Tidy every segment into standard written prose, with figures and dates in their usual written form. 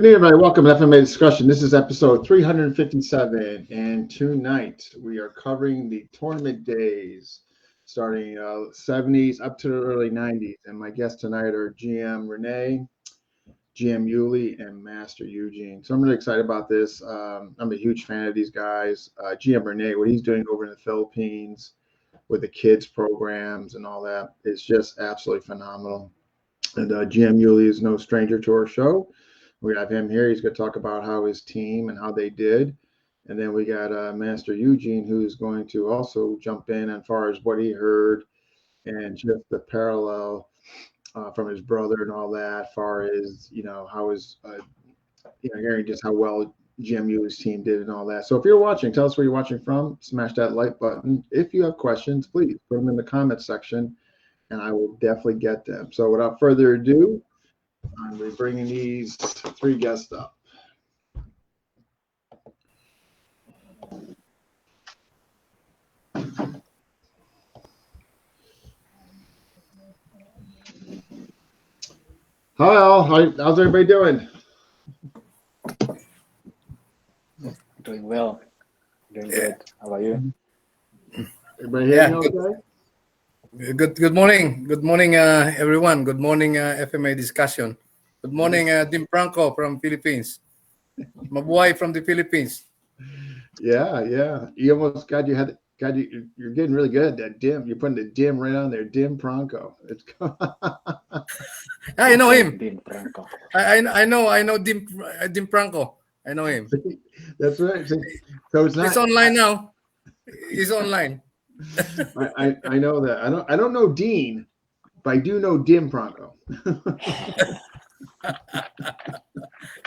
afternoon, everybody. Welcome to FMA Discussion. This is episode 357, and tonight we are covering the tournament days, starting 70s up to the early 90s. And my guests tonight are GM Rene, GM Yuli, and Master Eugene. So I'm really excited about this. I'm a huge fan of these guys. GM Rene, what he's doing over in the Philippines with the kids programs and all that is just absolutely phenomenal. And GM Yuli is no stranger to our show. We have him here. He's going to talk about how his team and how they did. And then we got Master Eugene, who's going to also jump in as far as what he heard and just the parallel from his brother and all that, as far as, how his, hearing just how well GM Yuli's team did and all that. So if you're watching, tell us where you're watching from. Smash that like button. If you have questions, please put them in the comments section, and I will definitely get them. So without further ado, we're bringing these three guests up. Hi, all. How's everybody doing? Doing well. Doing good. How about you? Everybody hearing okay? Good morning. Good morning, everyone. Good morning, FMA Discussion. Good morning, Dim Franco from Philippines. Mabuhay from the Philippines. Yeah. You almost you're getting really good at that dim. You're putting the dim right on there. Dim Franco. It's I know him. Dim Franco. I know Dim Franco. I know him. That's right. So it's not. He's online now. He's online. I know that. I don't know Dean, but I do know Dim Franco.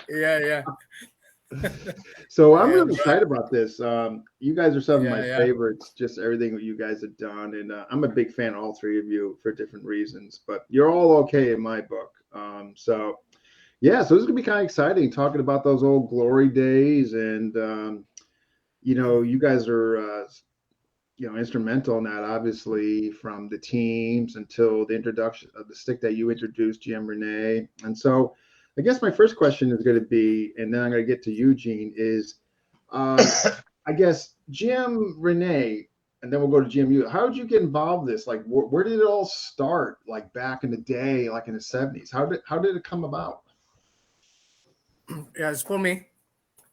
Yeah. So I'm really excited about this. You guys are some of my Yeah. favorites. Just everything that you guys have done, and I'm a big fan of all three of you for different reasons. But you're all okay in my book. So this is gonna be kind of exciting talking about those old glory days, and you guys are. Instrumental in that, obviously, from the teams until the introduction of the stick that you introduced, GM Rene. And so I guess my first question is going to be, and then I'm going to get to Eugene, is I guess GM Rene, and then we'll go to GM Yuli. How did you get involved in this? Like, where did it all start, like back in the day, like in the 70s? How did it come about? Yeah, it's for me.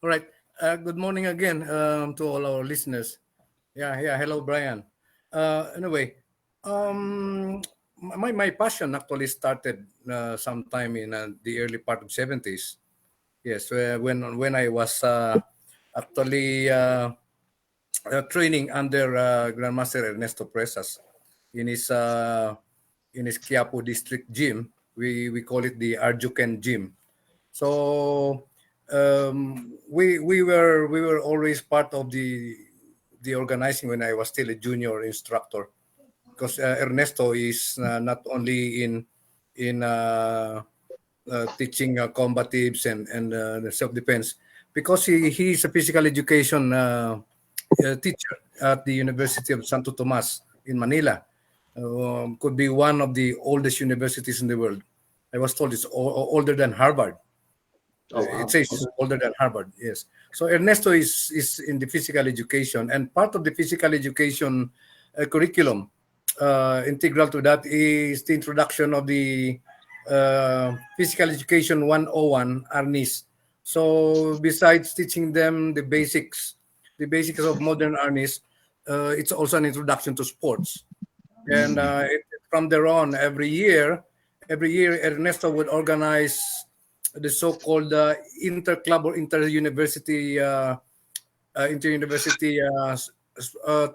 All right. Good morning again to all our listeners. Yeah. Hello, Brian. Anyway, my passion actually started sometime in the early part of 70s. Yes, when I was actually training under Grandmaster Ernesto Presas in his Quiapo district gym. We call it the Arjuken gym. So we were always part of the organizing when I was still a junior instructor, because Ernesto is not only in teaching combatives and self-defense, because he's a physical education teacher at the University of Santo Tomas in Manila. Could be one of the oldest universities in the world. I was told it's older than Harvard. Oh, wow. It says it's older than Harvard, yes. So Ernesto is in the physical education, and part of the physical education curriculum, integral to that is the introduction of the Physical Education 101, Arnis. So besides teaching them the basics of modern Arnis, it's also an introduction to sports. And from there on, every year, Ernesto would organize the so-called inter-club or inter-university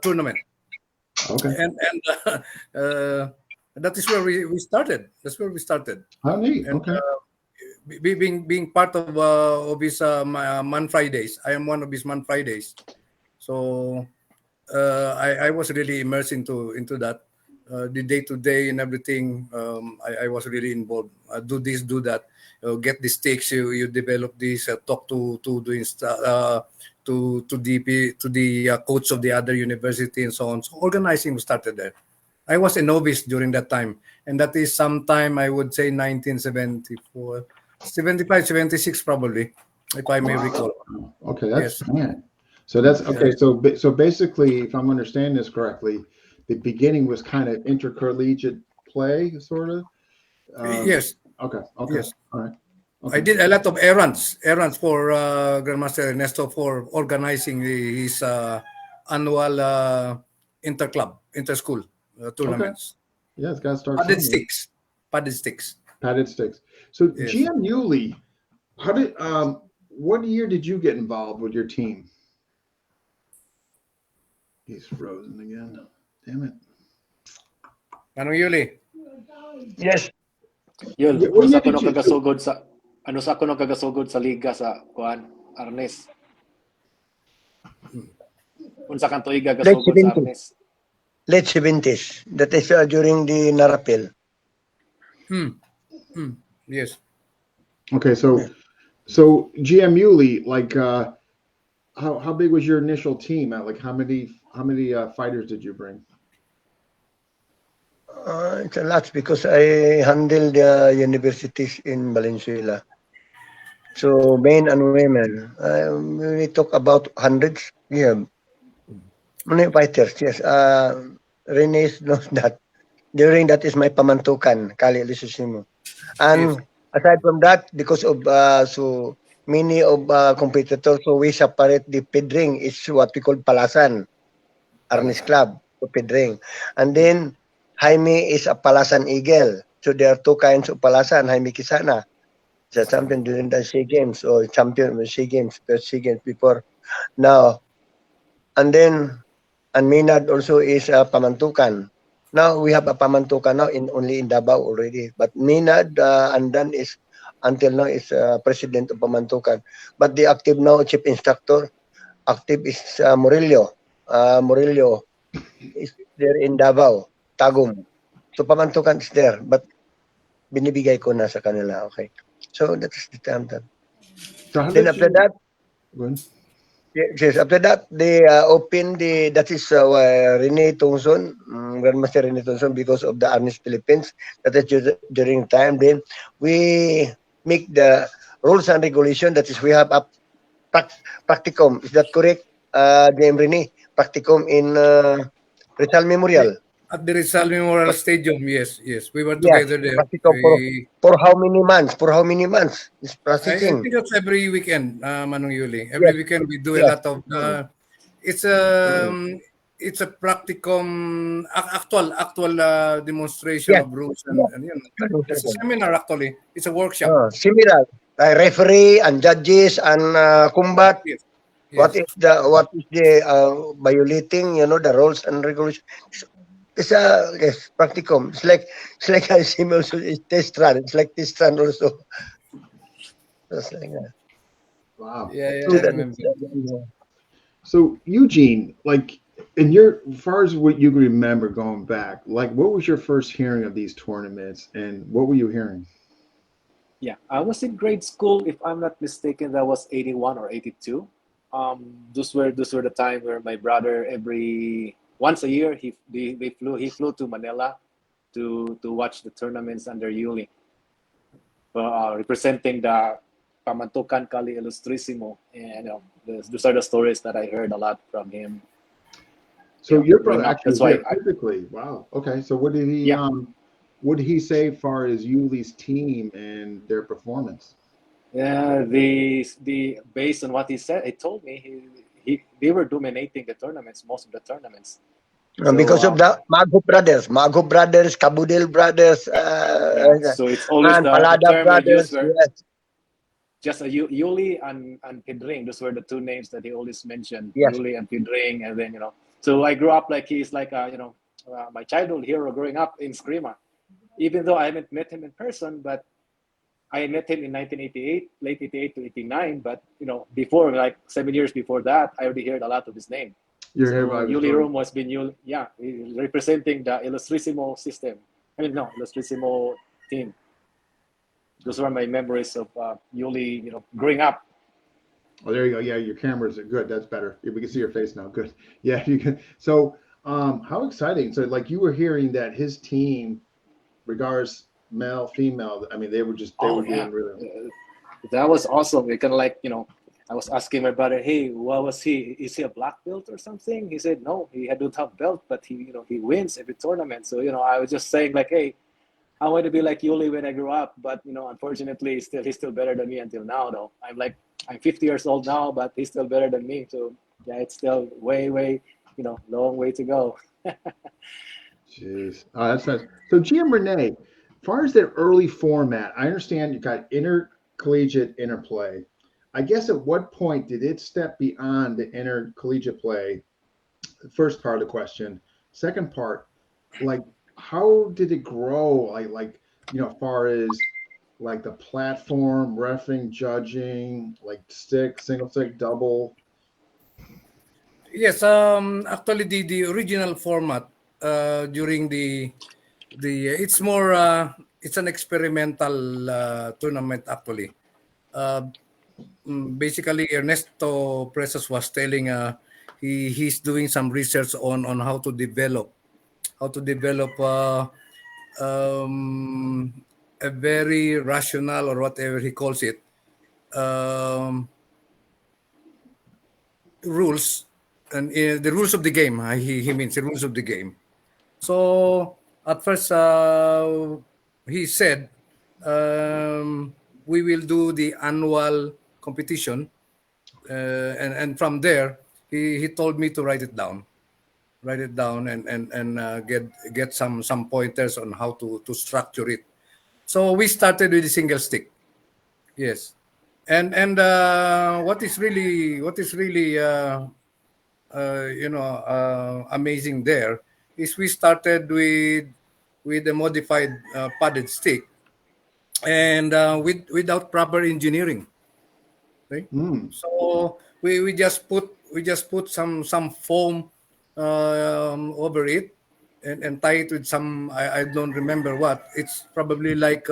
tournament. Okay. And that is where we started. That's where we started. How neat. And, Okay. Being part of his Man Fridays. I am one of his Man Fridays. So I was really immersed into that. The day-to-day and everything, I was really involved. Do this, do that. Get the stakes. You develop this. Talk to the coach of the other university and so on. So organizing started there. I was a novice during that time, and that is sometime I would say 1974. 75, 76 probably, if I may recall. Okay, that's Yes. man. So that's okay. So basically, if I'm understanding this correctly, the beginning was kind of intercollegiate play, sort of. Yes, Okay. Okay. yes. All right. I Okay. did a lot of errands for Grandmaster Ernesto for organizing his annual inter-school tournaments. Yeah, it's got to start Padded somewhere. sticks, padded sticks. Padded sticks. So Yes. GM Yuli, how did what year did you get involved with your team? He's frozen again. Damn it. Ano Yuli? Yes. Yul, Yeah, what ano year sa kuno did you? kagasugod sa liga sa kuan Arnis. Unsa kan tuiga Late gasugod sa 70s. Arnis? Late 70s. That is during the Narapil. Yes. Okay, so GM Yuli, like how big was your initial team at? Like how many fighters did you bring? It's a lot because I handle the universities in Valenzuela. So men and women, we talk about hundreds. Yeah, many fighters. Yes. Rene knows that. During that is my pamantukan, Kali Illustrissimo. And aside from that, because of so many of competitors, so we separate the pedring is what we call palasan, Arnis Club, so pedring. And then Jaime is a palasan eagle. So there are two kinds of palasan. Jaime Kisana is a champion during the SEA Games or champion with SEA Games, first SEA Games before now. And then Minad also is a pamantukan. Now we have a pamantukan now only in Davao already. But Minad Andan is until now is president of pamantukan. But the active now chief instructor active is Murillo. Murillo is there in Davao, Tagum. So pamantukan is there, but binibigay ko na sa kanila. Okay. So that's the time that. So how Then did after you? that, Go ahead. yes, after that, they opened that is Rene Tongson, Grandmaster Rene Tongson, because of the Arnis Philippines. That is during time. Then we make the rules and regulation. That is, we have a practicum. Is that correct, DM Rene? Practicum in Rizal Memorial. At the Rizal Memorial Stadium, yes. We were Yes, together there. practicum for how many months? For how many months? Is I processing. think that's every weekend, Manong Yuli. Every weekend we do a lot of. It's a practicum, actual demonstration of rules and you know, it's a seminar actually. It's a workshop. Similar. Referee and judges and combat. Yes. What is the violating? You know, the rules and regulations. It's a yes practicum. It's like I see also it's test run. It's like test run also. Just like that. Wow. Yeah, So I remember. So Eugene, like as far as what you can remember going back, like what was your first hearing of these tournaments and what were you hearing? Yeah, I was in grade school, if I'm not mistaken. That was 81 or 82. Those were the time where my brother once a year he flew to Manila to watch the tournaments under Yuli, representing the Pamantukan Kali Illustrissimo, and those are the stories that I heard a lot from him. So your brother growing up, actually that's was why there physically. Wow. Okay. So what did he say as far as Yuli's team and their performance? Yeah, the based on what he said, he told me they were dominating the tournaments, most of the tournaments. Because of the Mago brothers, Kabudil brothers, so it's always and the Palada term I used brothers. were Yes. just Yuli and Pedring. Those were the two names that he always mentioned. Yes. Yuli and Pedring, and then So I grew up like he's like my childhood hero growing up in Screama. Even though I haven't met him in person, but I met him in 1988, late 88 to 89. But before, like 7 years before that, I already heard a lot of his name. You're here by Yuli Romo has been representing the Illustrissimo system. Illustrissimo team. Those were my memories of Yuli, growing up. Oh, there you go. Yeah, your cameras are good. That's better. We can see your face now. Good. Yeah, you can. So, how exciting! So, like, you were hearing that his team, regardless male, female. I mean, they were Oh doing yeah, really. that was awesome. We kind of like, I was asking my brother, hey, what was he? Is he a black belt or something? He said no, he had don't have belt, but he wins every tournament. So I was just saying like, hey, I want to be like Yuli when I grew up, but unfortunately, he's still better than me until now. Though I'm 50 years old now, but he's still better than me. So yeah, it's still way, long way to go. Jeez. Oh, that's nice. So GM Rene, as far as their early format, I understand you got intercollegiate interplay. I guess at what point did it step beyond the intercollegiate play? First part of the question. Second part, like how did it grow? As far as like the platform, reffing, judging, like stick, single stick, double. Yes, actually the original format during it's more it's an experimental tournament actually. Uh, Basically Ernesto Presas was telling he's doing some research on how to develop um, a very rational or whatever he calls it rules and the rules of the game. He means the rules of the game. So at first, he said, "We will do the annual competition," and from there, he told me to write it down, and get some pointers on how to structure it. So we started with a single stick. Yes, and what is really amazing there is we started with a modified padded stick and without proper engineering, right? Mm. So we just put some foam over it and tie it with some I don't remember what. It's probably like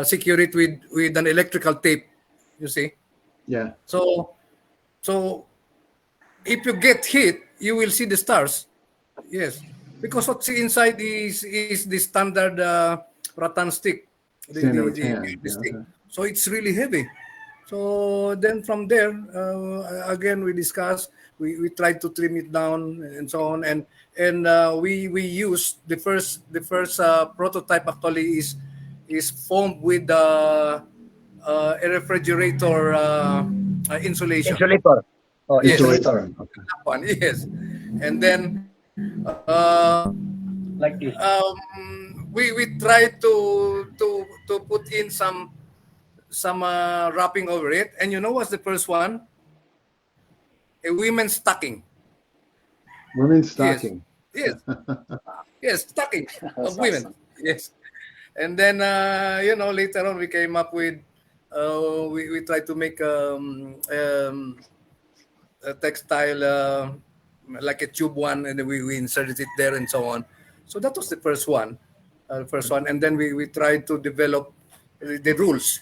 secure it with an electrical tape, you see. Yeah. So if you get hit, you will see the stars. Yes, because what's inside is the standard rattan stick, Standard rattan. the Yeah. stick. Okay. So it's really heavy. So then from there, again we discuss. We try to trim it down and so on, and we use the first prototype actually is formed with a refrigerator insulation. Insulator. Oh, Yes, insulator. Insulation. Okay. that one, yes. And then Like this. we try to put in some wrapping over it. And you know what's the first one? A women's stocking. Women's Yes, stocking. yes, yes, stocking of That's women. awesome. Yes. And then later on we came up with we tried to make a textile like a tube one, and then we inserted it there and so on. So that was the first one, and then we tried to develop the rules.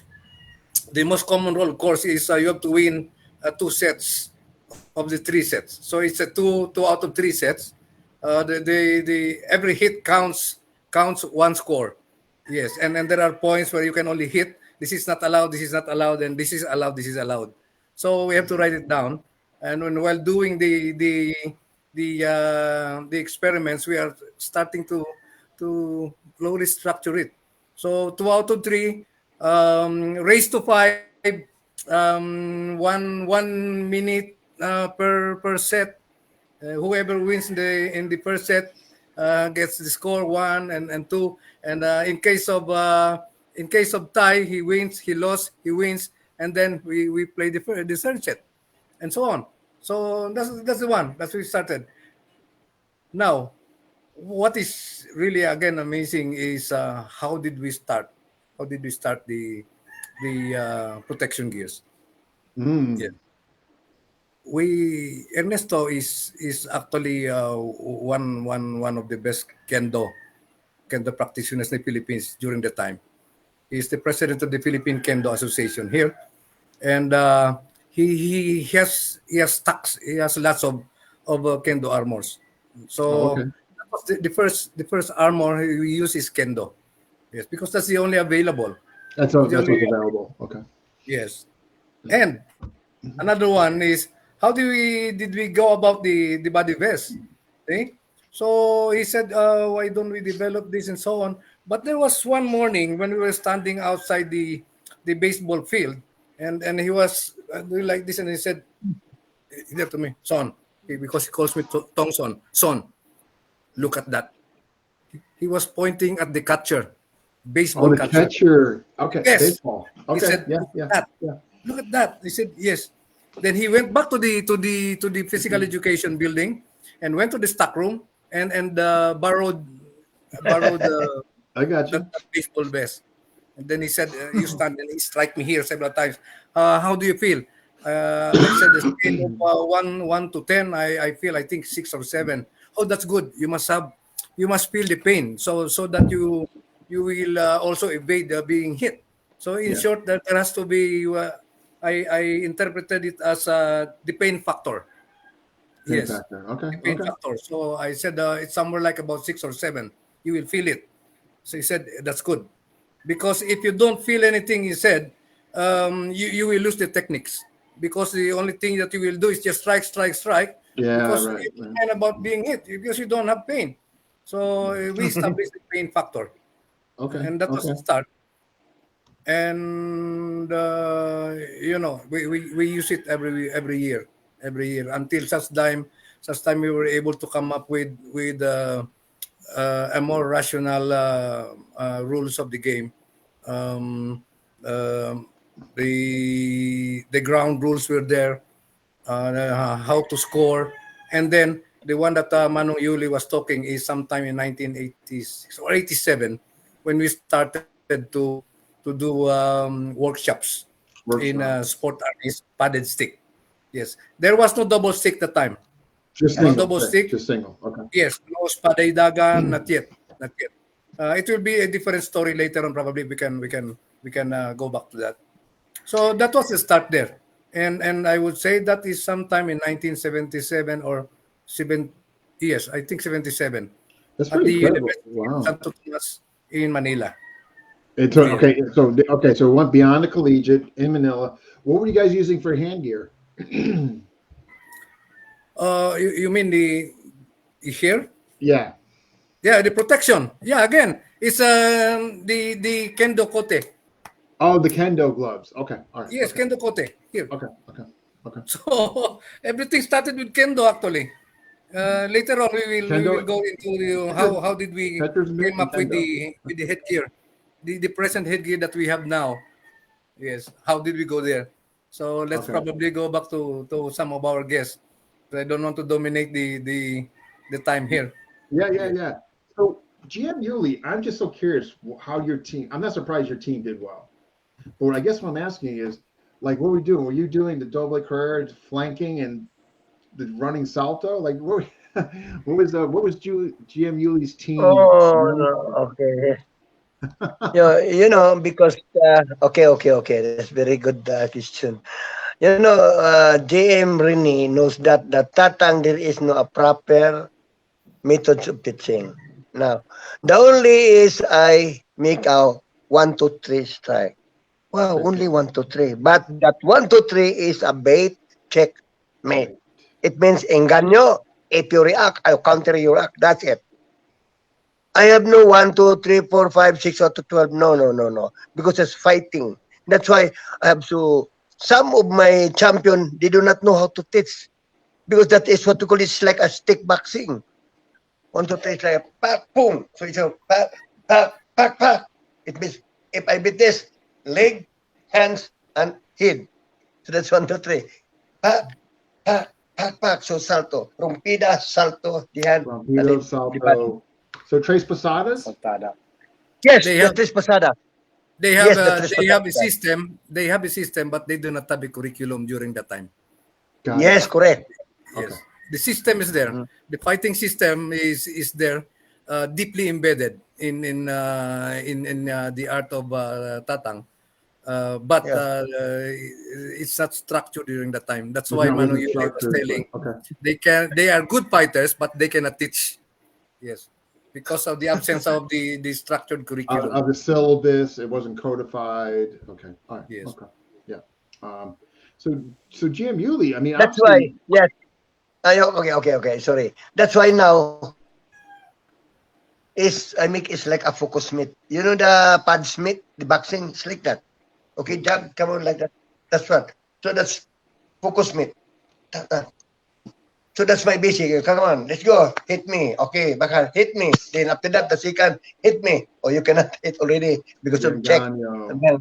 The most common rule, of course, is you have to win two sets of the three sets. So it's a two out of three sets. The every hit counts one score. Yes, and there are points where you can only hit. This is not allowed. This is not allowed, and this is allowed. This is allowed. So we have to write it down. And while doing the experiments, we are starting to slowly structure it. So two out of three, raise to five, one minute per set. Whoever wins in the first set gets the score one and two. And in case of tie, he wins. He lost, he wins, and then we play the third set, and so on. So that's the one. That's where we started. Now, what is really again amazing is how did we start? How did we start the protection gears? Yeah. Mm. Ernesto is actually one of the best kendo practitioners in the Philippines during the time. He's the president of the Philippine Kendo Association here, and he has stocks. He has lots of kendo armors. Oh, okay. So that was the first armor he used is kendo. Yes, because that's the only available. That's The what's only- available. Okay. Yes. And another one is how did we go about the body vest? See? So he said, why don't we develop this and so on? But there was one morning when we were standing outside the baseball field, and he was doing like this, and he said, he said to me, son, because he calls me Tongson, son, look at that. He was pointing at the catcher, Oh, baseball the catcher. catcher. Okay. Yes. Baseball. He Okay. said, Yeah. look Yeah. at that. Yeah. Look at that. He said, yes. Then he went back to the physical education building and went to the stock room and borrowed I got you. that baseball vest. And then he said, you stand, and he struck me here several times. How do you feel? I said, the scale of 1 to 10, I feel, I think 6 or 7. Oh, that's good. You must feel the pain so that you will also evade being hit. So in Yeah. short, that there has to be, I interpreted it as the pain factor. Pain Yes, factor. Okay. the pain Okay. factor. So I said it's somewhere like about 6 or 7. You will feel it. So he said, that's good. Because if you don't feel anything, he said, you will lose the techniques. Because the only thing that you will do is just strike, strike, strike. Yeah. Because Right. it's kind about being hit, because you don't have pain. So we established the pain factor. Okay. And that was Okay. the start. And we use it every year until such time we were able to come up with a more rational rules of the game. Um, um, the ground rules were there, how to score, and then the one that Manong Yuli was talking is sometime in 1986 or 87 when we started to do workshops in Workshop. sport artist padded stick. Yes, there was no double stick that time. Just No single. double Okay. stick. Just single. Okay. Yes, no spaday dagan, not yet, not yet. It will be a different story later on. Probably we can go back to that. So that was the start there, and I would say that is sometime in 1977 or 7. Yes, I think 77 That's at pretty the incredible. University of Wow. Santo Tomas in Manila. Yes. Okay. So it went beyond the collegiate in Manila. What were you guys using for hand gear? You mean the here? Yeah. Yeah, the protection. Yeah, again, it's the kendo kote. Oh, the kendo gloves. Okay. All right. Yes, Okay. kendo kote here. Okay. Okay. Okay. So everything started with kendo actually. Later on, we will Kendo. go into how did we Catcher's mitt came and up with kendo. the headgear, the present headgear that we have now. Yes, how did we go there? So let's Okay. probably go back to some of our guests. I don't want to dominate the time here. Yeah. Yeah. Yes. Yeah. So GM Yuli, I'm just so curious how your team. I'm not surprised your team did well, but I guess what I'm asking is, like, what were you doing? Were you doing the doble career flanking and the running salto? Like, what was GM Yuli's team Oh, known no, for? okay. Because okay. That's very good question. JM Rene knows that the Tatang there is no a proper methods of teaching. Now, the only is I make out 1, 2, 3 strike. Wow, That's only it. 1, 2, 3. But that 1, 2, 3 is a bait, check, mate. Right. It means engaño. If you react, I'll counter you react. That's it. I have no 1, 2, 3, 4, 5, 6 or to 12. No. Because it's fighting. That's why I have to. Some of my champion, they do not know how to teach because that is what we call it's like a stick boxing. 1, 2, 3, it's like a pack, boom. So it's a pack. It means if I beat this, leg, hands, and head. So that's 1, 2, 3. Pack. So salto. Rompida, salto, the hand, the Rampido, leg, the body. salto. So Tres Posadas? Saltada. Yes, They the have tres pasada. they have Yes, the tres they have a pasada. system. They have a system, but they do not have a curriculum during that time. Got Yes, it. correct. Yes, Okay. the system is there. Mhm. The fighting system is there, deeply embedded in the art of Tatang. But Yeah. it's not structured during that time. That's It's why not Manu wasn't Yuli was structured, but telling okay. they are good fighters, but they cannot teach. Yes, because of the absence of the structured curriculum. Of the syllabus, it wasn't codified. Okay, all right, Yes. okay, yeah. So Jim Yuli, I mean, That's obviously, why, yes. Okay. Sorry. That's why now I make it's like a focus meet. You know the pads meet, the boxing, it's like that. Okay, jab, come on like that. That's what. So that's focus meet. So that's my basic. Come on, let's go. Hit me. Okay, baka hit me. Then after that, the second, hit me. Or you cannot hit already because of check. And then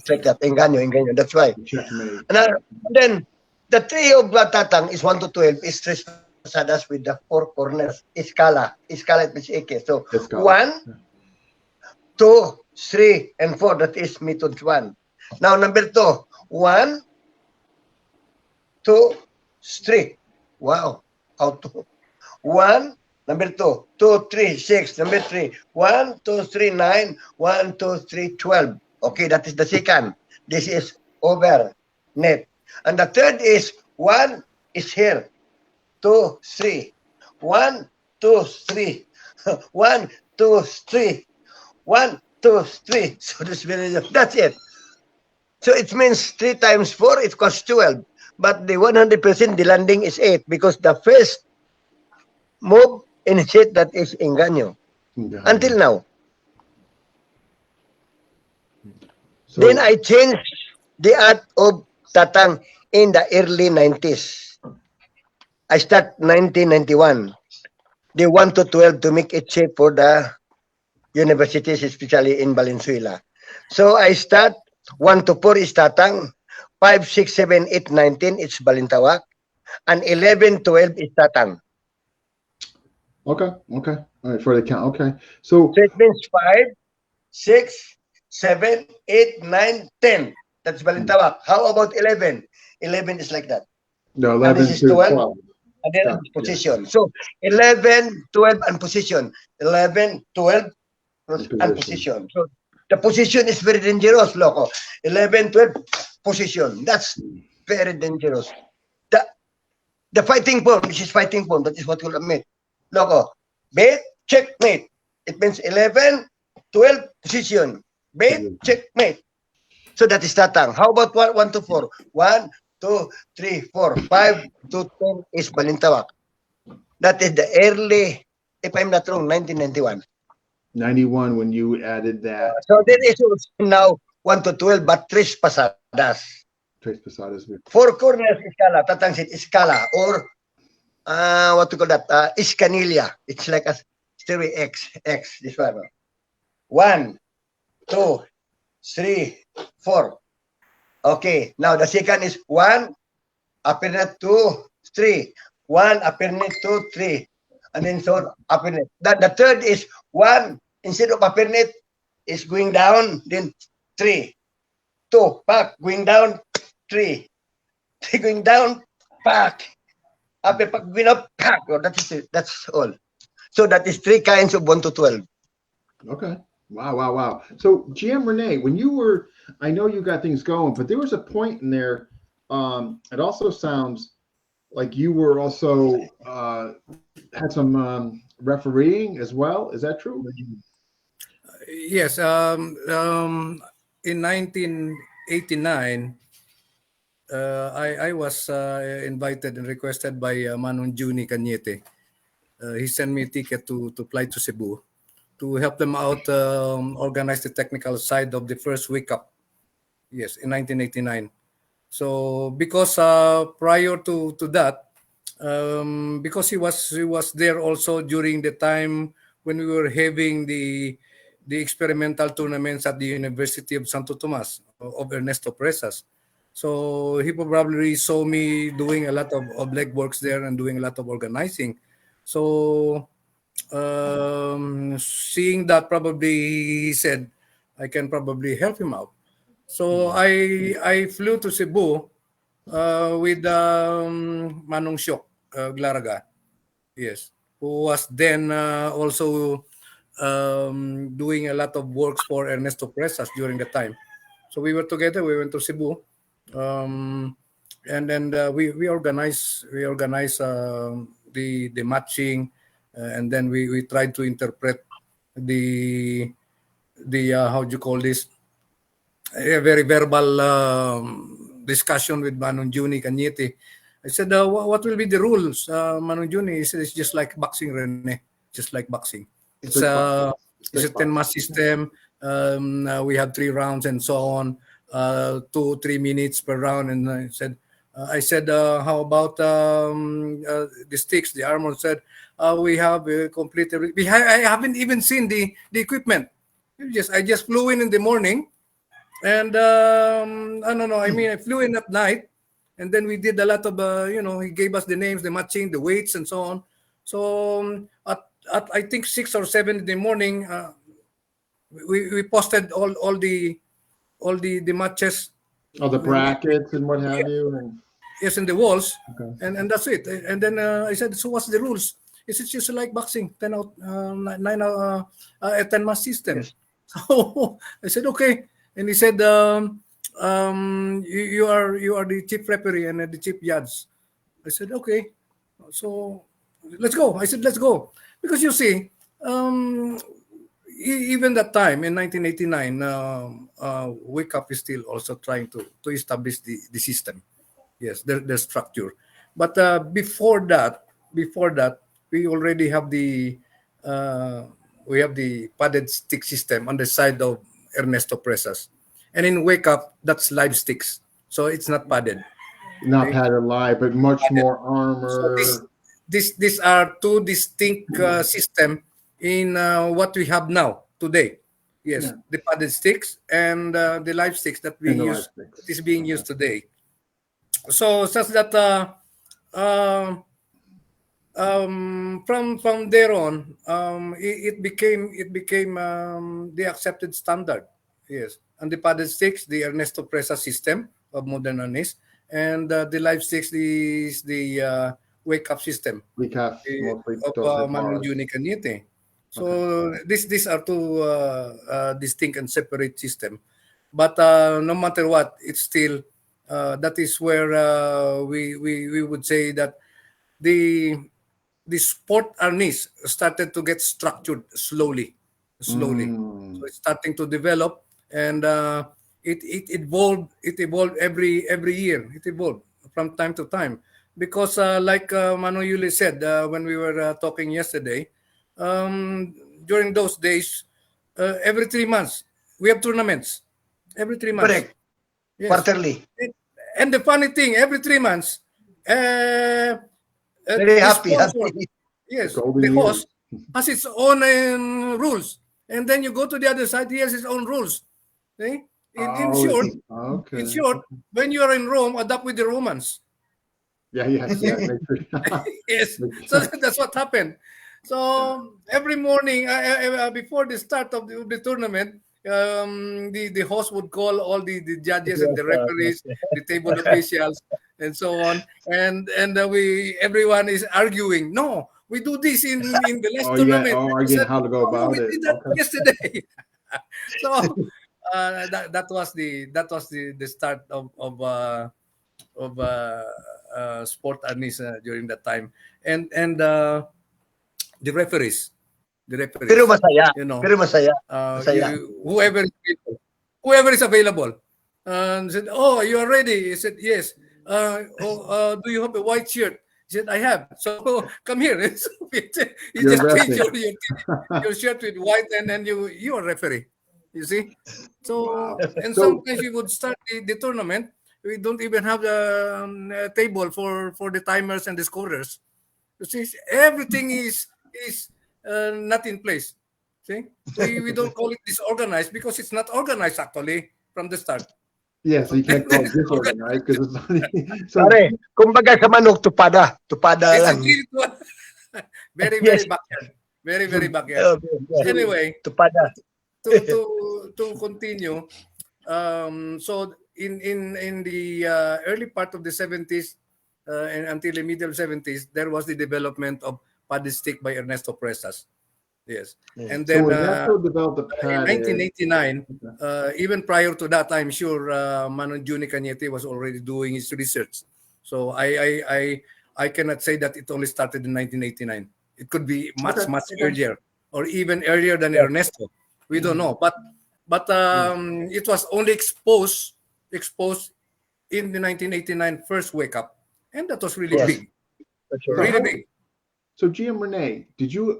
it's like that. Engaño. That's why. Checkmate. And then the three of Tatang is 1 to 12 is tres pasadas with the four corners. Escala. Escala it means eke. So Escala. 1, 2, 3, and 4. That is method 1. Now number 2. 1, 2, 3. Wow. How to? 1, number 2. 2, 3, 6. Number 3. 1, 2, 3, 9. 1, 2, 3, 12. Okay, that is the second. This is over net. And the third is 1 is here. 2, 3. 1, 2, 3. 1, 2, 3. 1, 2, 3. So that's it. So it means 3 times 4, it costs 12. But the 100%, the landing is 8 because the first move initiate that is engaño. Until now. So, Then I changed the art of Tatang in the early 90s. I start 1991. They 1 to 12 to make it safe for the universities, especially in Valenzuela. So I start 1 to 4 is Tatang, 5, 6, 7, 8, 19 it's Balintawak, and 11, 12 is Tatang. okay. All right, for the count. Okay. So it means 5, 6, 7, 8, 9, 10. That's Balintawak. How about 11? 11 is like that. no, And 11 this is to 12. 12. And then Yeah. position. So 11, 12, and position. 11, 12, and position. So the position is very dangerous, loco. 11, 12, position. That's very dangerous. The fighting form, this is fighting form. That is what we'll admit. Loco. Bait, checkmate. It means 11, 12, position. Bait, checkmate. So that is Tatang. How about 1 to 4? 1, 2, 3, 4, 5 to 10 is Balintawak. That is the early, if I'm not wrong, 1991. 91 when you added that. So there is also now 1 to 12, but tres pasadas. Tres pasadas. 4 corners escala, Tatang said escala, or what to call that? Iscanilla. It's like a stereo X, this one. 1, 2, 3, 4. Okay, now the second is 1, upper net 2, 3. 1, upper net 2, 3. And then so upper net. The third is 1, instead of upper net, is going down, then 3. 2, back, going down, 3. 3 going down, back. Upper back, going up, back. Oh, that is it. That's all. So that is 3 kinds of 1 to 12. Okay. Wow. So GM Rene, when you were, I know you got things going, but there was a point in there. It also sounds like you were also had some refereeing as well. Is that true? Yes. In 1989, I was invited and requested by Manong Juni Cañete. He sent me a ticket to fly to Cebu to help them out organize the technical side of the first Wake Up. Yes, in 1989. So because prior to that, because he was there also during the time when we were having the experimental tournaments at the University of Santo Tomas of Ernesto Presas. So he probably saw me doing a lot of legworks there and doing a lot of organizing. So seeing that, probably he said I can probably help him out. So I flew to Cebu with Manong Syok Glaraga, yes, who was then also doing a lot of works for Ernesto Presas during the time. So we were together. We went to Cebu, and then we organized the matching, and then we tried to interpret the how do you call this, a very verbal discussion with Manong Juni Cañete. I said, what will be the rules, Manong Juni? He said, it's just like boxing, Rene. Just like boxing. It's a 10-match system. We have 3 rounds and so on. 2-3 minutes per round. And I said, how about the sticks? The armor said, we have completed. I haven't even seen the equipment. I just flew in the morning, and I don't know. I mean, I flew in at night, and then we did a lot of he gave us the names, the matching, the weights, and so on. So at I think 6 or 7 in the morning, we posted all the matches. Oh, the brackets and what have you, and yes, in the walls, okay. and that's it. And then I said, so what's the rules? Is it just like boxing, 10 out, 9 out, a 10-match system? Yes. So I said, okay. And he said, you are the chief referee and the chief judge. I said, okay. So let's go. I said, let's go. Because you see, even that time in 1989, Wake Up is still also trying to establish the system. Yes, the structure. But before that, we already have the padded stick system on the side of Ernesto Presas, and in Wake Up, that's live sticks, so it's not padded. Not padded live, but much more armor. So these are 2 distinct system in what we have now today. Yes, Yeah. the padded sticks and the live sticks that we And the use live sticks. is being used today. So such that from there on, it became the accepted standard. Yes, and the padded sticks, the Ernesto Presa system of modern Arnis, and the live sticks is the Wake Up system We have mostly of Manong Juni Cañete. So these are 2 distinct and separate system, but no matter what, it's still that is where we would say that the sport Arnis started to get structured slowly. So it's starting to develop, and it evolved. It evolved every year. It evolved from time to time because, like Mano Yuli said when we were talking yesterday, during those days, every 3 months we have tournaments. Every 3 months. Correct. Yes. Quarterly. And the funny thing, every 3 months, Very the happy. sponsor, yes, Golden the years. host has its own rules, and then you go to the other side, he has his own rules. See? In short, okay. in short, when you are in Rome, adapt with the Romans. Yeah, yes, make sure. Yes, so that's what happened. So every morning before the start of the tournament, the host would call all the judges and the referees, the table officials, and so on, and everyone is arguing. No, we do this in the last tournament. Arguing how to go about we it. did that yesterday. So that was the start of sport Arnis during that time, and the referees. Pero masaya. You know, Pero masaya. Masaya. whoever is available. And said, "Oh, you are ready?" He said, "Yes." Do you have a white shirt? He said, "I have." So come here. So you just change your shirt with white, and then you are referee. You see. So and sometimes we would start the tournament. We don't even have the table for the timers and the scorers. You see, everything is not in place. See, we don't call it disorganized because it's not organized actually from the start. Yeah, so you can't call it disorganized because it's not. So, Pare, kumbaga sa manok, tupada. Tupada lang. Very Yes. backyard. Very backyard. Anyway, Tupada. to continue, so in the early part of the 70s and until the middle 70s, there was the development of padded stick by Ernesto Presas. Yes. And then developed the in 1989, even prior to that, I'm sure Manong Juni Cañete was already doing his research. So I cannot say that it only started in 1989. It could be much Okay. earlier, or even earlier than Ernesto. We don't know, but it was only exposed in the 1989 first wake up, and that was really Yes. big, That's So right. really how- big. So GM Rene,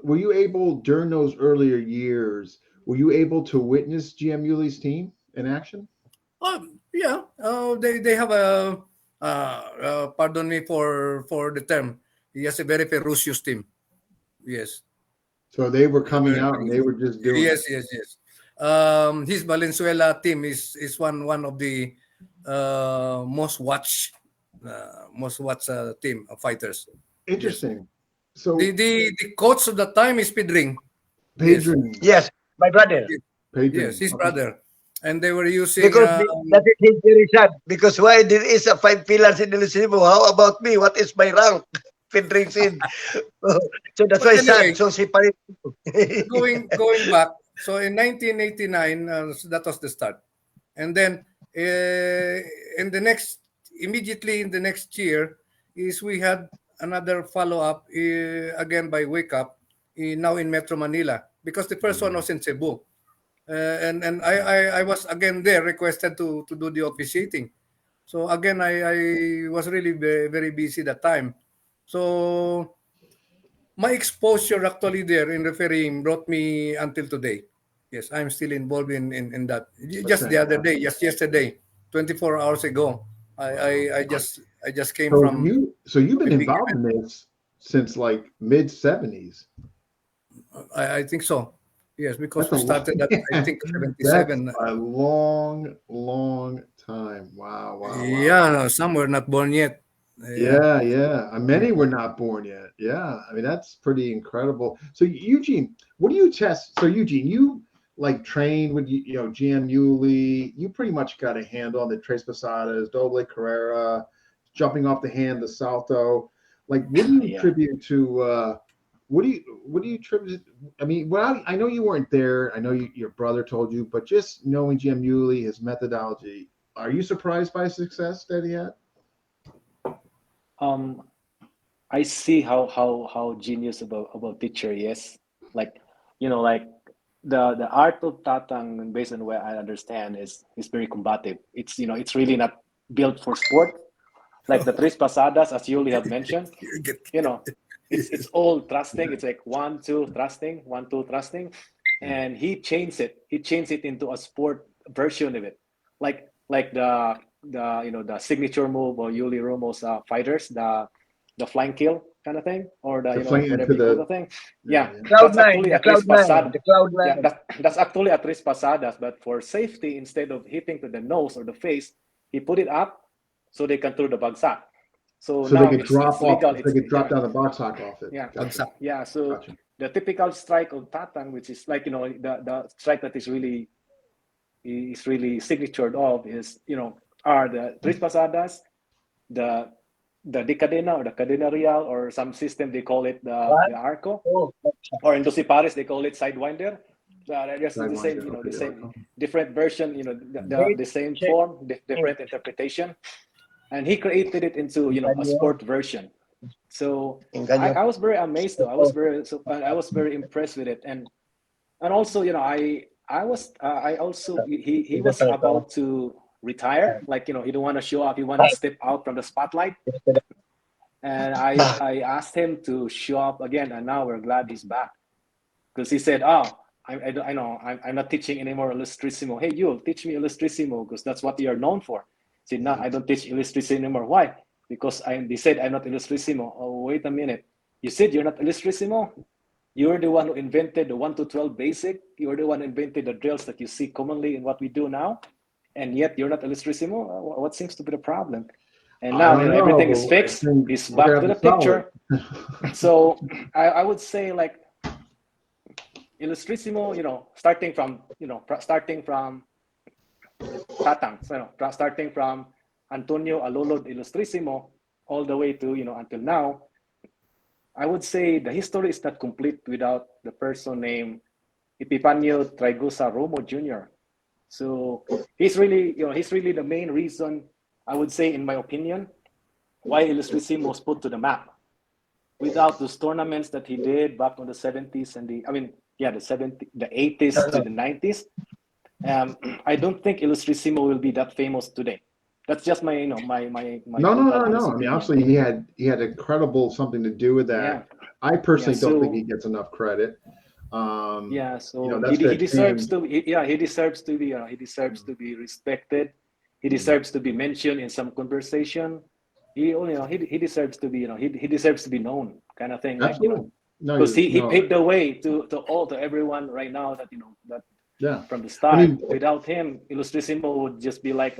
were you able during those earlier years, were you able to witness GM Yuli's team in action? Yeah, they have a pardon me for the term. He has a very ferocious team. Yes. So they were coming out and they were just doing Yes, it. yes. His Valenzuela team is one of the most watched team of fighters. Yes. Interesting. So The coach of the time is Pedring. Pedro, Yes, my brother. Yes, his brother, and they were using Because that is very sad. Because why there is a 5 pillars in Illustrissimo? How about me? What is my rank? Pedring's in. So that's But why anyway, sad. So separate. going back. So in 1989, so that was the start, and then immediately in the next year is we had another follow up again by Wake Up, now in Metro Manila, because the first one was in Cebu. And I was again there requested to do the officiating. So again, I was really very, very busy that time. So my exposure actually there in refereeing brought me until today. Yes, I'm still involved in that. Just the other day, just yesterday, 24 hours ago, I just came from so you've been a big involved in this since like mid 70s. I think so. Yes, because That's we started at I think That's 77. a long time. Wow. Yeah, no, some were not born yet. Yeah. Many were not born yet. Yeah. I mean, that's pretty incredible. So Eugene, what do you test? So Eugene, you like trained with GM Yuli. You pretty much got a handle on the Tres Pasadas, Doble Carrera, jumping off the hand, the salto. Like, what do you Yeah. attribute to? What do you attribute? I mean, well, I know you weren't there. I know your brother told you, but just knowing GM Yuli, his methodology, are you surprised by his success that he had? I see how genius about teacher he is. Like, like the art of tatang, based on what I understand, is very combative. It's really not built for sport. Like the Tres Pasadas, as Yuli have mentioned, it's all thrusting. It's like 1-2 thrusting, 1-2 thrusting, and he changed it. He changed it into a sport version of it, like the signature move of Yuli Romo's fighters, the flying kill kind of thing, or the flying whatever into you call the thing. Yeah, Cloud that's nine, actually the a Tres cloud nine, Pasada. the cloud Yeah, nine. that's actually a Tres Pasadas, but for safety, instead of hitting to the nose or the face, he put it up so they can throw the bagsak. So So now they could drop it's legal. off. They could drop down the box sock off it. Yeah. Gotcha. Yeah. So Gotcha. the typical strike of tatang, which is like the strike that is really signatured of, is are the Tres Pasadas, the decadena or the cadena real, or some system they call it the arco, Oh, or in Dosipares they call it sidewinder. Just the same, Sidewinder, the okay, same arco. different version, the same form, different interpretation, and he created it into a sport version. So I was very amazed though. I was very impressed with it, and also he was about to retire, like he don't want to show up, he want to step out from the spotlight, and I asked him to show up again, and now we're glad he's back, because he said, I know I'm not teaching anymore Illustrissimo. Hey, you teach me Illustrissimo because that's what you're known for. He said, no, I don't teach Illustrissimo anymore. Why? Because they said I'm not Illustrissimo. Oh, wait a minute. You said you're not Illustrissimo? You're the one who invented the 1 to 12 basic. You're the one who invented the drills that you see commonly in what we do now. And yet you're not Illustrissimo? What seems to be the problem? And now everything is fixed. He's back to the picture. So I would say, like, Illustrissimo, starting from tatang, starting from Antonio Alolod Illustrissimo all the way to until now, I would say the history is not complete without the person named Epifanio Traigusa Romo Jr. So he's really the main reason, I would say, in my opinion, why Illustrissimo was put to the map. without those tournaments that he did back in the 70s and the 80s to the 90s, I don't think Illustrissimo will be that famous today. That's just my, you know, my No. total I honest mean, opinion. obviously he had incredible something to do with that. Yeah. I personally don't think so- he gets enough credit. Yeah, so you know, that's he that deserves team. to. He deserves to be. He deserves to be respected. He deserves to be mentioned in some conversation. He deserves to be. He deserves to be known, kind of thing. Like, Absolutely. No, because he no, paved the way to everyone right now that that yeah. from the start. I mean, Without him, Illustrissimo would just be like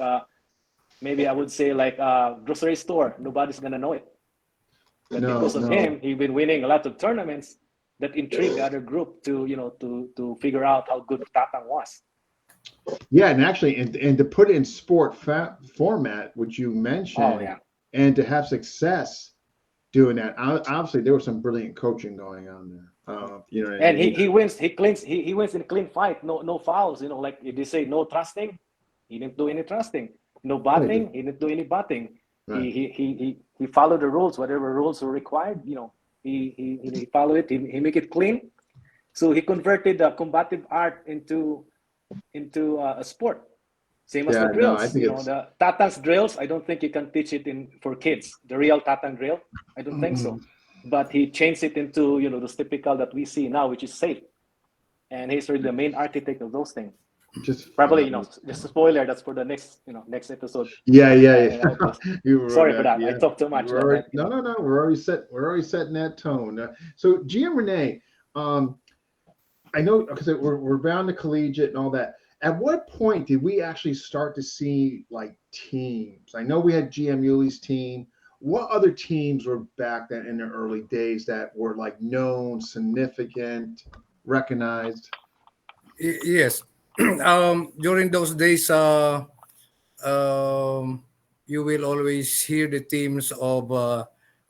maybe I would say like a grocery store. Nobody's gonna know it. But No, because of no. him, he's been winning a lot of tournaments that intrigue the other group to to figure out how good Tatang was. Yeah, and actually, and to put it in sport format, which you mentioned, Oh yeah. and to have success doing that, obviously there was some brilliant coaching going on there. You know, what I And mean? he wins. He wins in a clean fight. No fouls. Like if they say no trusting, he didn't do any trusting. No batting, he didn't do any batting. Right. He followed the rules, whatever rules were required. He followed it. He make it clean. So he converted the combative art into a sport. Same as Yeah, the no, drills. I think it's The Tatang's drills. I don't think you can teach it for kids. The real Tatang drill. I don't think so. But he changed it into those typical that we see now, which is safe. And he's really the main architect of those things. just Probably just a spoiler. That's for the next next episode. Yeah. Sorry for that. I talked too much. No. We're already setting that tone. So GM Rene, I know because we're bound to collegiate and all that. At what point did we actually start to see like teams? I know we had GM Yuli's team. What other teams were back then in the early days that were like known, significant, recognized? Yes. During those days, you will always hear the teams of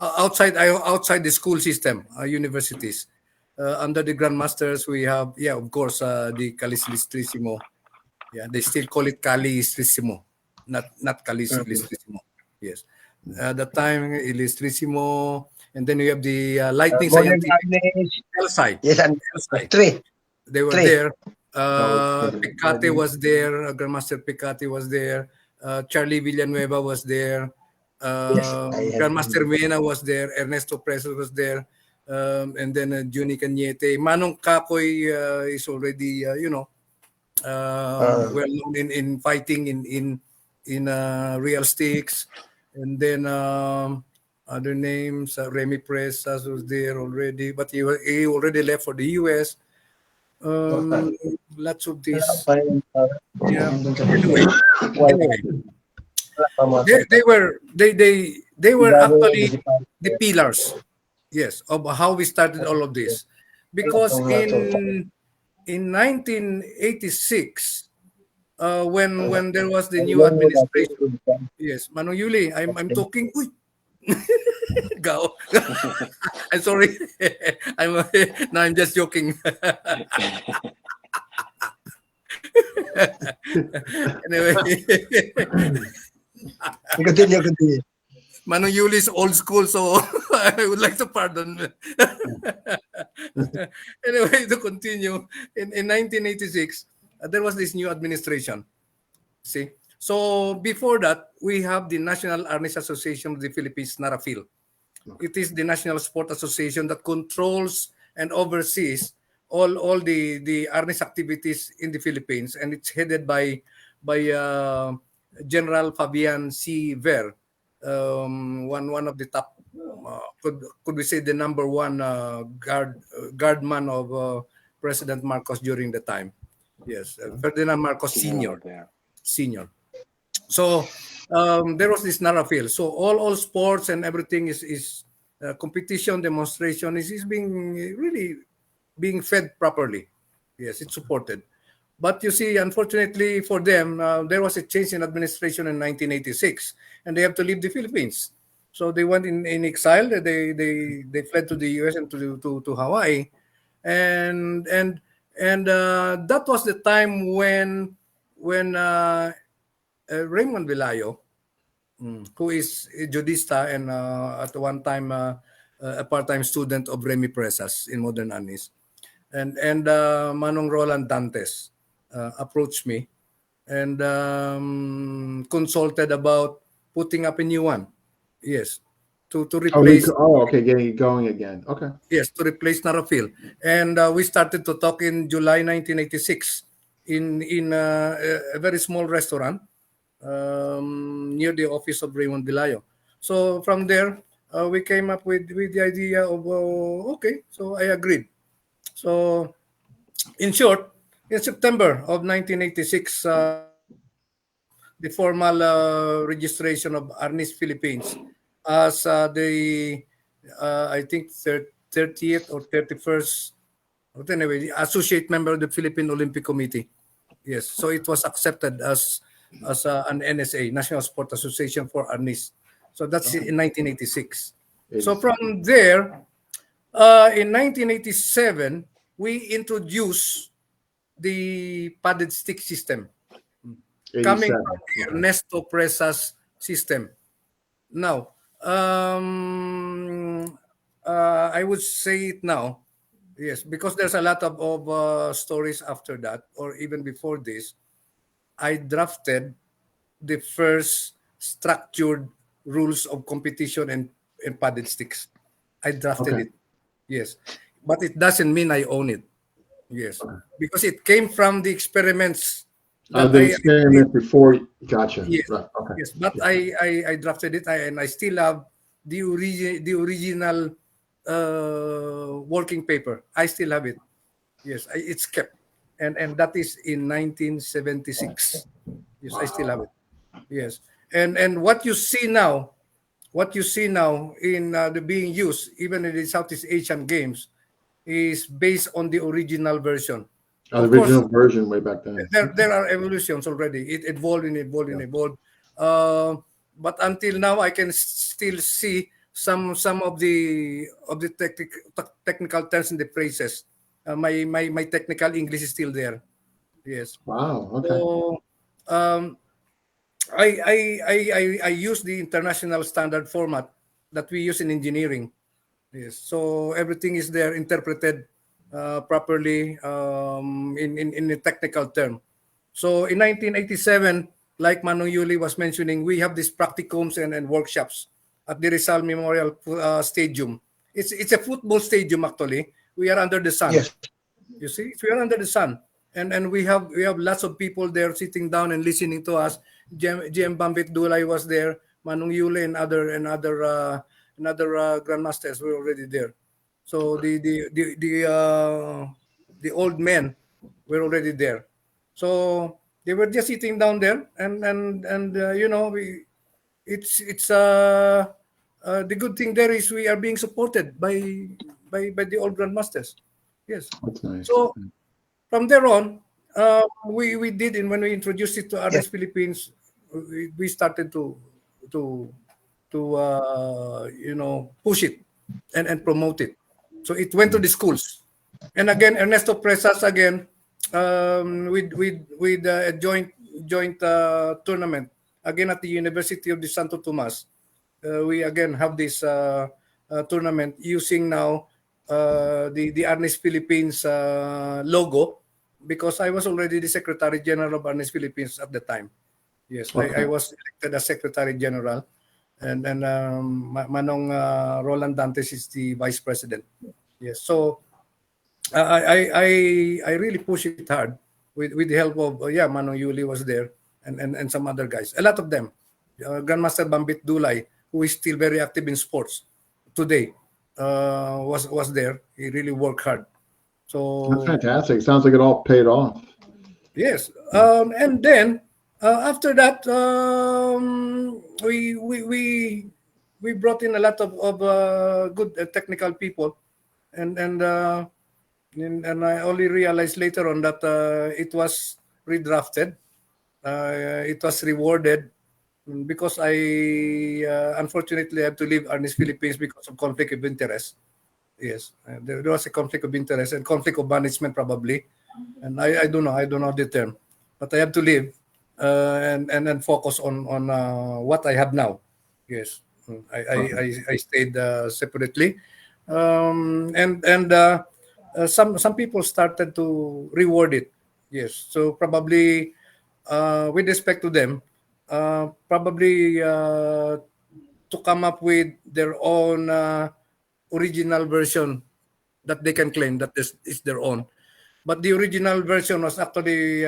outside the school system, universities. Under the grandmasters, we have of course, the Calis Illustrissimo. Yeah, they still call it Cali Illustrissimo, not Calis Illustrissimo. Yes, at the time Illustrissimo, and then we have the Lightning Modern Scientific. Arnis. Elsai. Yes, and Elsai. three. They were Three. there. Okay. Picati was there. Grandmaster Picati was there. Charlie Villanueva was there. Yes, I have. Grandmaster Mena was there. Ernesto Preso was there. And then Juni Cañete. Manong Kakoy is already, well known in fighting in real sticks. And then other names, Remy Presas was there already, but he already left for the US. Lots of this. Yeah. Anyway, they were actually the pillars, yes, of how we started all of this. Because in 1986, when there was the new administration, yes, Manong Yuli, I'm talking. Uy. Go. I'm sorry. I'm just joking. Anyway, Continue. Manong Yuli is old school, so I would like to pardon. Anyway, to continue, in 1986, there was this new administration. See, so before that, we have the National Arnis Association of the Philippines, NARAFIL. It is the National Sport Association that controls and oversees all the Arnis activities in the Philippines, and it's headed by General Fabian C. Ver, one of the top, could we say the number one guardman of President Marcos during the time. Yes, Ferdinand Marcos Senior. So there was this NARAFIL. So all sports and everything is competition, demonstration is being really being fed properly. Yes, it's supported. But you see, unfortunately for them, there was a change in administration in 1986, and they have to leave the Philippines. So they went in exile. They fled to the U.S. and to Hawaii, and that was the time when Raymond Vilayo, who is a judista and at one time a part-time student of Remy Presas in Modern Arnis. And Manong Roland Dantes approached me and consulted about putting up a new one. Yes, to replace. Okay, getting it going again. Okay. Yes, to replace Narafil. And we started to talk in July 1986 in a very small restaurant near the office of Raymond Bilayo. So from there, we came up with the idea of, okay, so I agreed. So in short, in September of 1986, the formal registration of Arnis Philippines as the, I think, 30th or 31st, but anyway, the associate member of the Philippine Olympic Committee. Yes, so it was accepted as an NSA, National Sport Association for Arnis. So that's in 1986. So from there, in 1987, we introduced the padded stick system coming 87. from the Ernesto Presas system. Now, I would say it now, yes, because there's a lot of stories after that, or even before this. I drafted the first structured rules of competition and padded sticks. I drafted Okay. it, yes, but it doesn't mean I own it, yes, because it came from the experiments that The I experiment before. Gotcha. Yes, Right. Okay. yes, but I drafted it, and I still have the original working paper. I still have it. Yes, it's kept, and that is in 1976. Yes, I still have it. Yes, and what you see now in the being used even in the Southeast Asian Games is based on the original version. The Of course, original version way back then. there are evolutions already. It evolved and evolved and evolved. But until now, I can still see some of the technical terms and the phrases. My technical English is still there. Yes. Wow. Okay. So um, I use the international standard format that we use in engineering. Yes. So everything is there interpreted properly in a technical term. So in 1987, like Manong Yuli was mentioning, we have these practicums and workshops at the Rizal Memorial Stadium. It's a football stadium actually. We are under the sun. Yes. You see, we are under the sun, and we have lots of people there sitting down and listening to us. GM Bambit Dulay was there, Manong Yuli and other grandmasters were already there. So the old men were already there. So they were just sitting down there, and the good thing there is we are being supported by the old grandmasters. Yes. That's nice. So from there on, we did, and when we introduced it to Arnis Philippines, we started to push it and promote it. So it went to the schools, and again Ernesto Presas again with a joint tournament again at the University of the Santo Tomas. We again have this tournament using now the Arnis Philippines logo, because I was already the Secretary General of Arnis Philippines at the time. Yes, Okay. I was elected as Secretary General, and Manong Roland Dantes is the Vice President. Yes, so I really push it hard with the help of Manong Yuli was there, and some other guys, a lot of them. Grandmaster Bambit Dulay, who is still very active in sports today, was there. He really worked hard. So That's fantastic. Sounds like it all paid off. yes, and then after that, we brought in a lot of good technical people, and I only realized later on that it was redrafted. It was rewarded because I unfortunately had to leave Arnis Philippines because of conflict of interest. Yes, there was a conflict of interest and conflict of management probably, and I don't know the term, but I have to leave and focus on what I have now. Yes, I stayed separately, some people started to reward it. Yes, so probably with respect to them, probably to come up with their own original version that they can claim that this is their own. But the original version was actually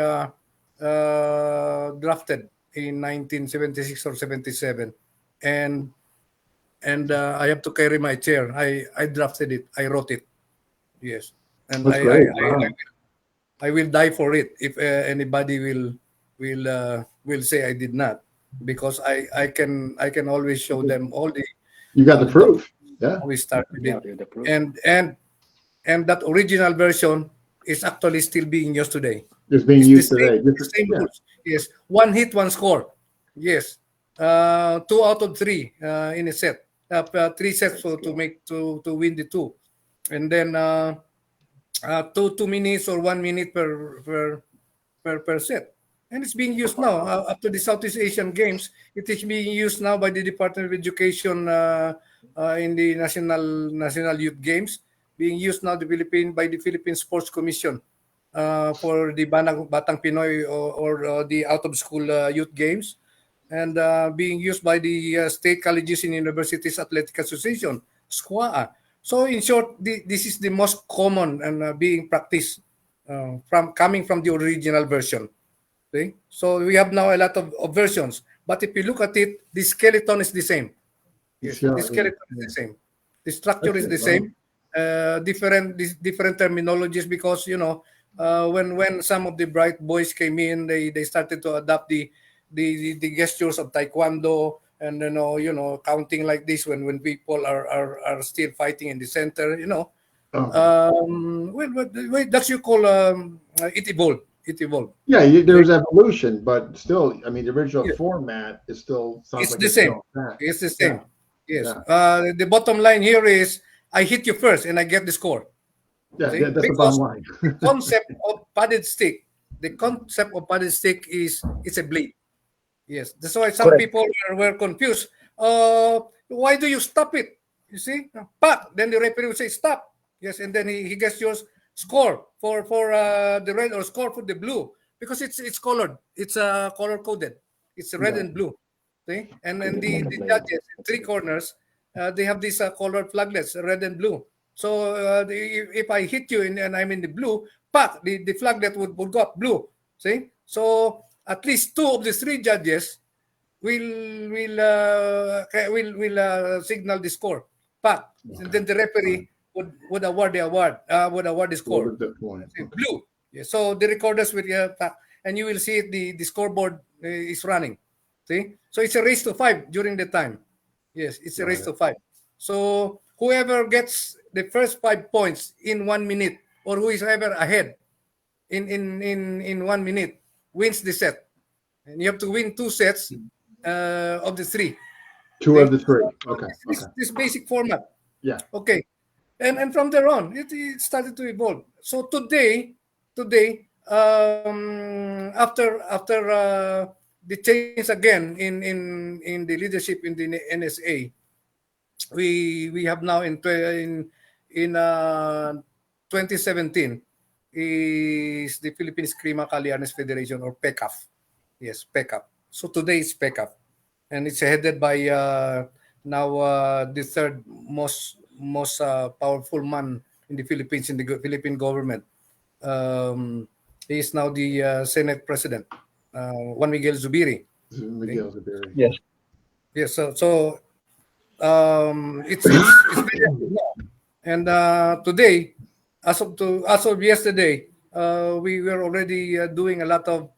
drafted in 1976 or 77, and I have to carry my chair. I drafted it. I wrote it. Yes, and That's great. Wow. I will die for it if anybody will say I did not, because I can always show them all the You got the proof. Yeah. how we started Yeah, it, the proof. and that original version is actually still being used today. It's being It's used the today. same Yeah. rules. Yes, one hit, one score. Yes, 2 out of 3 in a set. 3 sets to win the 2, and then 2 minutes or 1 minute per set. And it's being used now. After the Southeast Asian Games, it is being used now by the Department of Education in the National Youth Games. Being used now by the Philippine Sports Commission for the Batang Pinoy or the out of school youth games, and being used by the state colleges and universities athletic association, SQAA. So in short, this is the most common and being practiced from coming from the original version. Okay? So we have now a lot of versions, but if you look at it, the skeleton is the same. Yes, Sure, the skeleton is the same. The structure That's is the it, same. Different terminologies, because when some of the bright boys came in, they started to adopt the gestures of taekwondo, and counting like this when people are still fighting in the center. That's you call it evolved. It evolved. Yeah, Okay? there's evolution, but still, I mean, the original Yeah. format is still sounds It's like the it's same. still intact. It's the same. Yes. Yeah. The bottom line here is I hit you first and I get the score. Yeah, See? that's the bottom line. Concept of padded stick. The concept of padded stick is it's a blade. Yes. That's why some Correct. people were confused. Why do you stop it? You see? Pat. Then the referee will say stop. Yes, and then he gets your score for the red or score for the blue, because it's colored. It's color coded. It's red Yeah. and blue. See? And then the Blade. judges in 3 corners, they have these colored flaglets, red and blue. So if I hit you and I'm in the blue, pat, the flaglet would go up blue. See? So at least 2 of the 3 judges will signal the score. Pat. And then the referee would award the score. What was the point? Okay. Blue. Yeah, so the recorders will and you will see it, the scoreboard is running. See? So it's a race to 5 during the time. Yes, it's a race to 5. So whoever gets the first 5 points in 1 minute, or who is ever ahead in 1 minute, wins the set. And you have to win 2 sets of the 3. 2 of the 3. Okay. This basic format. Yeah. Okay. And from there on, it started to evolve. So today, after the change again in the leadership in the NSA, we have now in 2017 is the Philippine Eskrima Arnis Federation, or PECAF. Yes, PECAF. So today is PECAF, and it's headed by now the third most powerful man in the Philippines, in the Philippine government. He is now the Senate President, Juan Miguel Zubiri. Miguel Zubiri. Yes. Yes, so it's very active now. And today, as of yesterday, we were already doing a lot of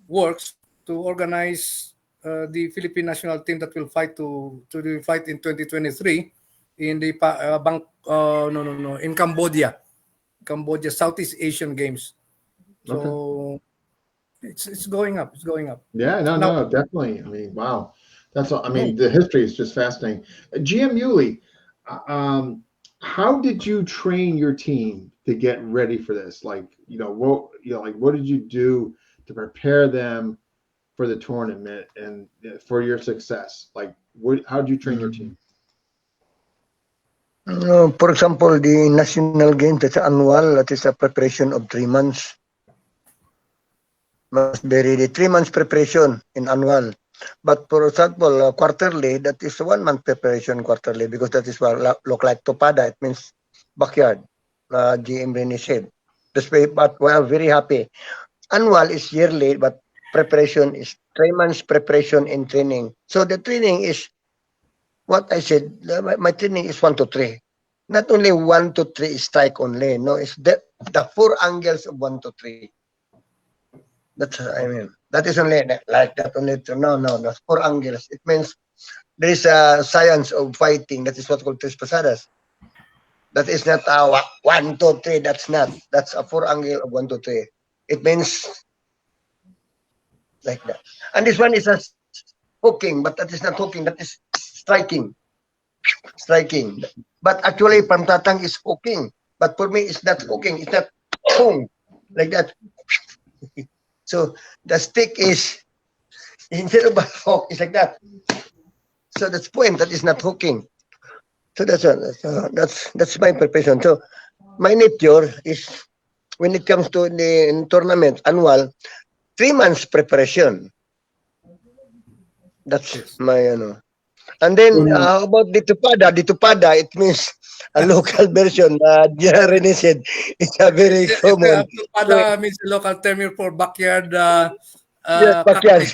works to organize the Philippine national team that will fight in 2023 in the in Cambodia, Southeast Asian Games. So it's going up. It's going up. Yeah, no, definitely. I mean, wow. That's all. I mean, the history is just fascinating. GM Yuli, how did you train your team to get ready for this? Like, what did you do to prepare them for the tournament and for your success? Like, how do you train your team? For example, the national game, that's annual, that is a preparation of 3 months. Must be ready 3 months preparation in annual. But for example, quarterly, that is 1 month preparation quarterly, because that is what look like topada. It means backyard. GM Rene said. This way, but we are very happy. Annual is yearly, but preparation is 3 months preparation in training. So the training is what I said. My training is 1 to 3. Not only 1 to 3 strike only. No, it's the 4 angles of 1 to 3. That's I mean. That is only like that only. No. 4 angles. It means there is a science of fighting. That is what called tres pasadas. That is not 1, 2, 3. That's not. That's a 4 angle of 1 to 3. It means like that. And this one is a hooking, but that is not hooking. That is striking. Striking. But actually, pamtatang is hooking. But for me, it's not hooking. It's not boom like that. So the stick is instead of a hook, it's like that. So that's point. That is not hooking. So that's my preparation. So my nature is when it comes to the tournament annual, 3 months preparation. That's my And then about the tupada, it means a local version. Rene said it's a very common. Tupada means a local term for backyard. Yes, backyard.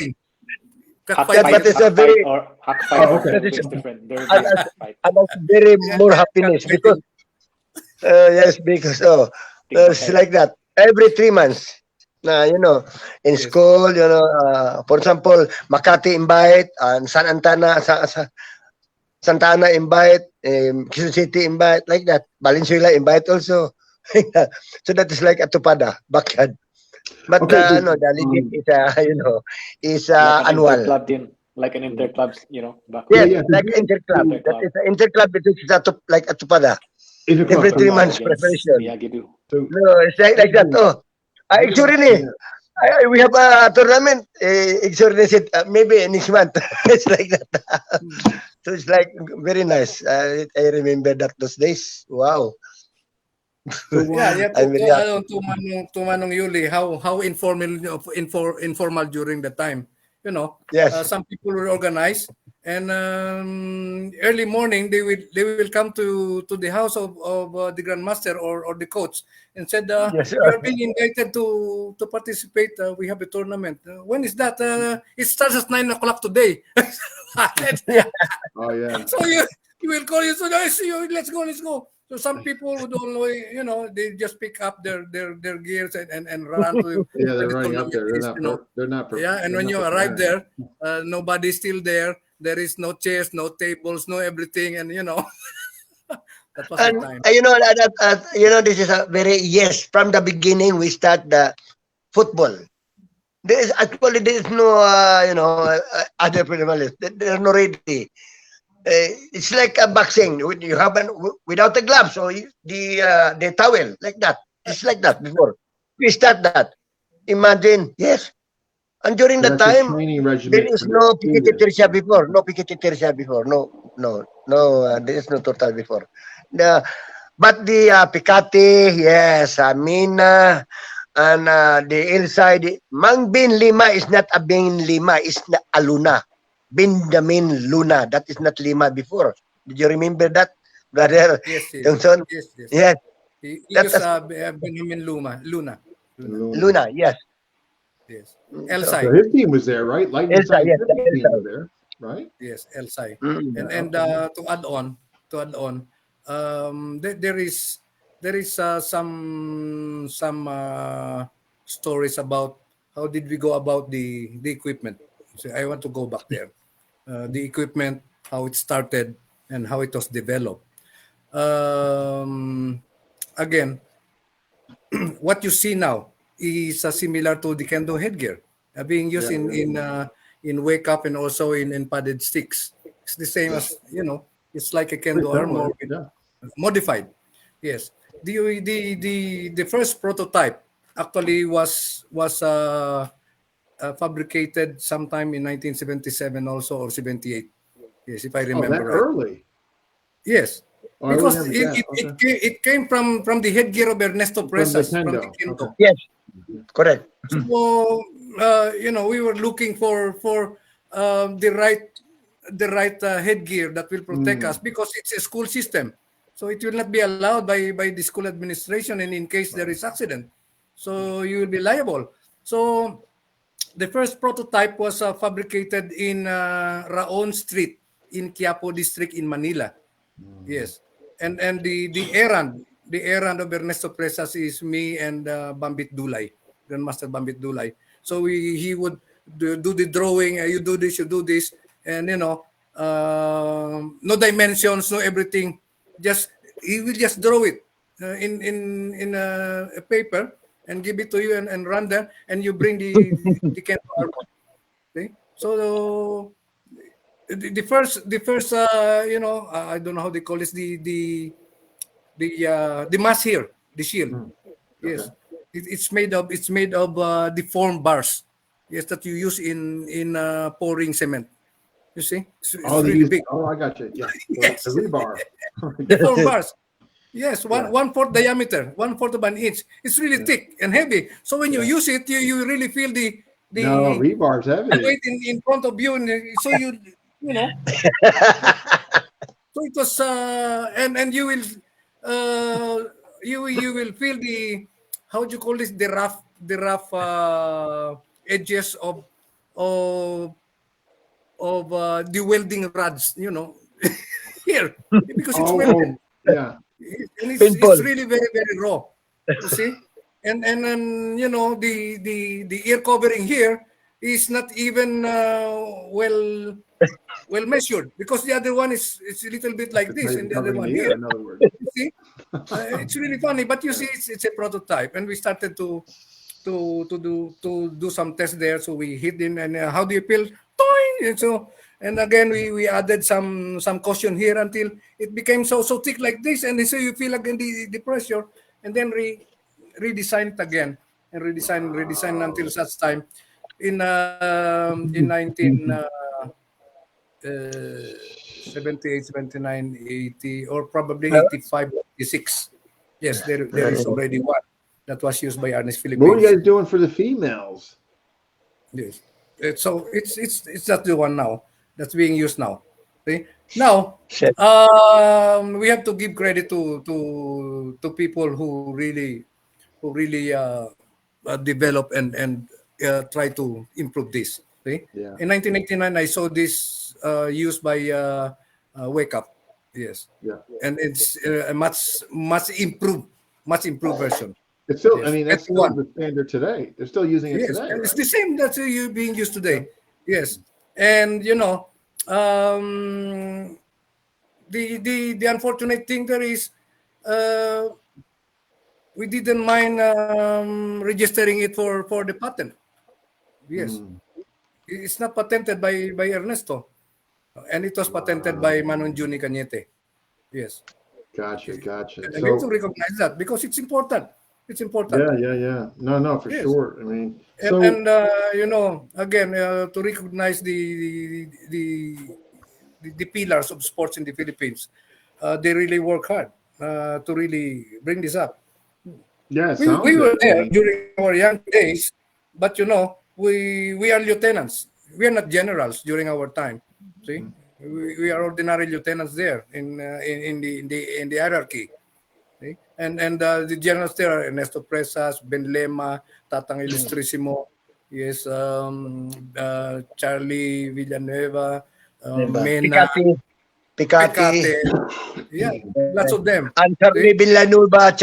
But it's a very okay. It's different. They're and that's very more happiness because yes, because it's like that every 3 months. In school, for example, Makati invite, and Santa Ana invite, Quezon City invite, like that. Valenzuela invite also. So that is like a tupada, backyard. But the legit is like annual. Club din, like an interclub, back. Yeah, like interclub. That is an interclub. It is like a tupada. Every 3 months preparation. No, it's like that. Oh, Rene, we have a tournament. Rene said maybe next month. It's like that. So it's like very nice. I remember that those days. Wow. To Manong Yuli, how informal during the time. Yes. Some people will organize, and early morning they will come to the house of the grandmaster or the coach and said, Yes, "You are being invited to participate. We have a tournament. When is that? It starts at 9 o'clock today." Oh yeah. So you will call you. So I see you. Let's go. So some people would only, they just pick up their gears and run to. Yeah, they're running up there. They're not. Yeah, and when you arrive there, nobody's still there. There is no chairs, no tables, no everything, and that was the time. This is a very from the beginning we start the football. There is no other professionals. They're not ready. It's like a boxing. You haven't without the gloves or the towel like that. It's like that before we start that. Imagine, yes. And during the time, there is no Pikiti Tercia before. No Pikiti Tercia before. No. There is no total before. But the Picati, yes, Mina, and the hillside. Mang Bin Lima is not a Bin Lima. It's a Luna. Benjamin Luna. That is not Lima before. Did you remember that, brother? Yes. Tongson? Yes. He used Benjamin Luna, yes. Yes. So his team was there, right? Elsa, yes. Team was there, right? Yes, Elsa. And to add on, there is some stories about how did we go about the equipment. So I want to go back there. The equipment, how it started, and how it was developed. Again, what you see now is similar to the kendo headgear being used in wake up and also in padded sticks. It's the same as it's like a kendo armor modified. Yes, the first prototype actually was fabricated sometime in 1977 also, or 78. Yes, if I Oh, that remember right. early. Yes, Oh, I because remember that. Okay. it came from the headgear of Ernesto From Presas, from the Nintendo. Kendo. Okay. Yes, correct. So we were looking for the right headgear that will protect us, because it's a school system, so it will not be allowed by the school administration, and in case there is accident, so you will be liable. So the first prototype was fabricated in Raon Street in Quiapo District in Manila. Yes, and the errand of Ernesto Presas is me and Bambit Dulay, Grandmaster Bambit Dulay. So he would do the drawing. You do this, you do this, and no dimensions, no everything. Just he will just draw it in a paper and give it to you, and run there, and you bring the Kendo armor. Okay? So the first I don't know how they call this, the mass here, the shield. Yes, Okay. it's made of deformed bars. Yes, that you use in pouring cement. You see, it's Oh, they really use. big. Oh, I got you. Yeah. Yes. The rebar. Deformed bars. Yes, Yeah. one-fourth diameter, 1/4 of an inch. It's really thick and heavy. So when you use it, you really feel the No, rebar's heavy. weight in front of you, and so you know. So it was, and you will, you will feel the, how do you call this, the rough edges of the welding rods, here, because it's welded, Yeah. and it's Painful. really very very raw. You see, and then the ear covering here is not even well measured, because the other one is a little bit like It's this, not and even the other covering one the ear, here. in other words. You see, it's really funny, but you see, it's a prototype, and we started to do some tests there. So we hit in, and how do you feel? Toing! And again we added some caution here until it became so thick like this, and so you feel again the pressure, and then redesign it again, and redesign until such time in 78, 79, 80, or probably 85, 86. Yes, there is already one that was used by Arnis What were you Philippines. guys doing for the females? Yes. So it's not the one now that's being used now. Okay? Now, Shit. we have to give credit to people who really develop and try to improve this. Okay? Yeah. In 1989, I saw this used by Wake Up. Yes, Yeah. and it's a much improved version. It's still. Yes. I mean, that's That's still one. the standard today. They're still using it Yes, today, and it's right? the same that's being used today. Yes, and the unfortunate thing there is, we didn't mind registering it for the patent. Yes, it's not patented by Ernesto, and it was patented by Manon Juni Cañete. Yes, Gotcha. and we have to So recognize that, because it's important. It's important. yeah. No, for Yes. sure. I mean, And again, to recognize the pillars of sports in the Philippines, they really work hard to really bring this up. yeah, it We sounds were it. there during our young days, but we are lieutenants. We are not generals during our time. See, we are ordinary lieutenants there in the hierarchy. Okay? And the generals there are Ernesto Presas, Ben Lema, Tatang Illustrissimo, yes, Charlie Villanueva, Mena, Picati, Pecate, yeah, lots of them. and Charlie Villanueva.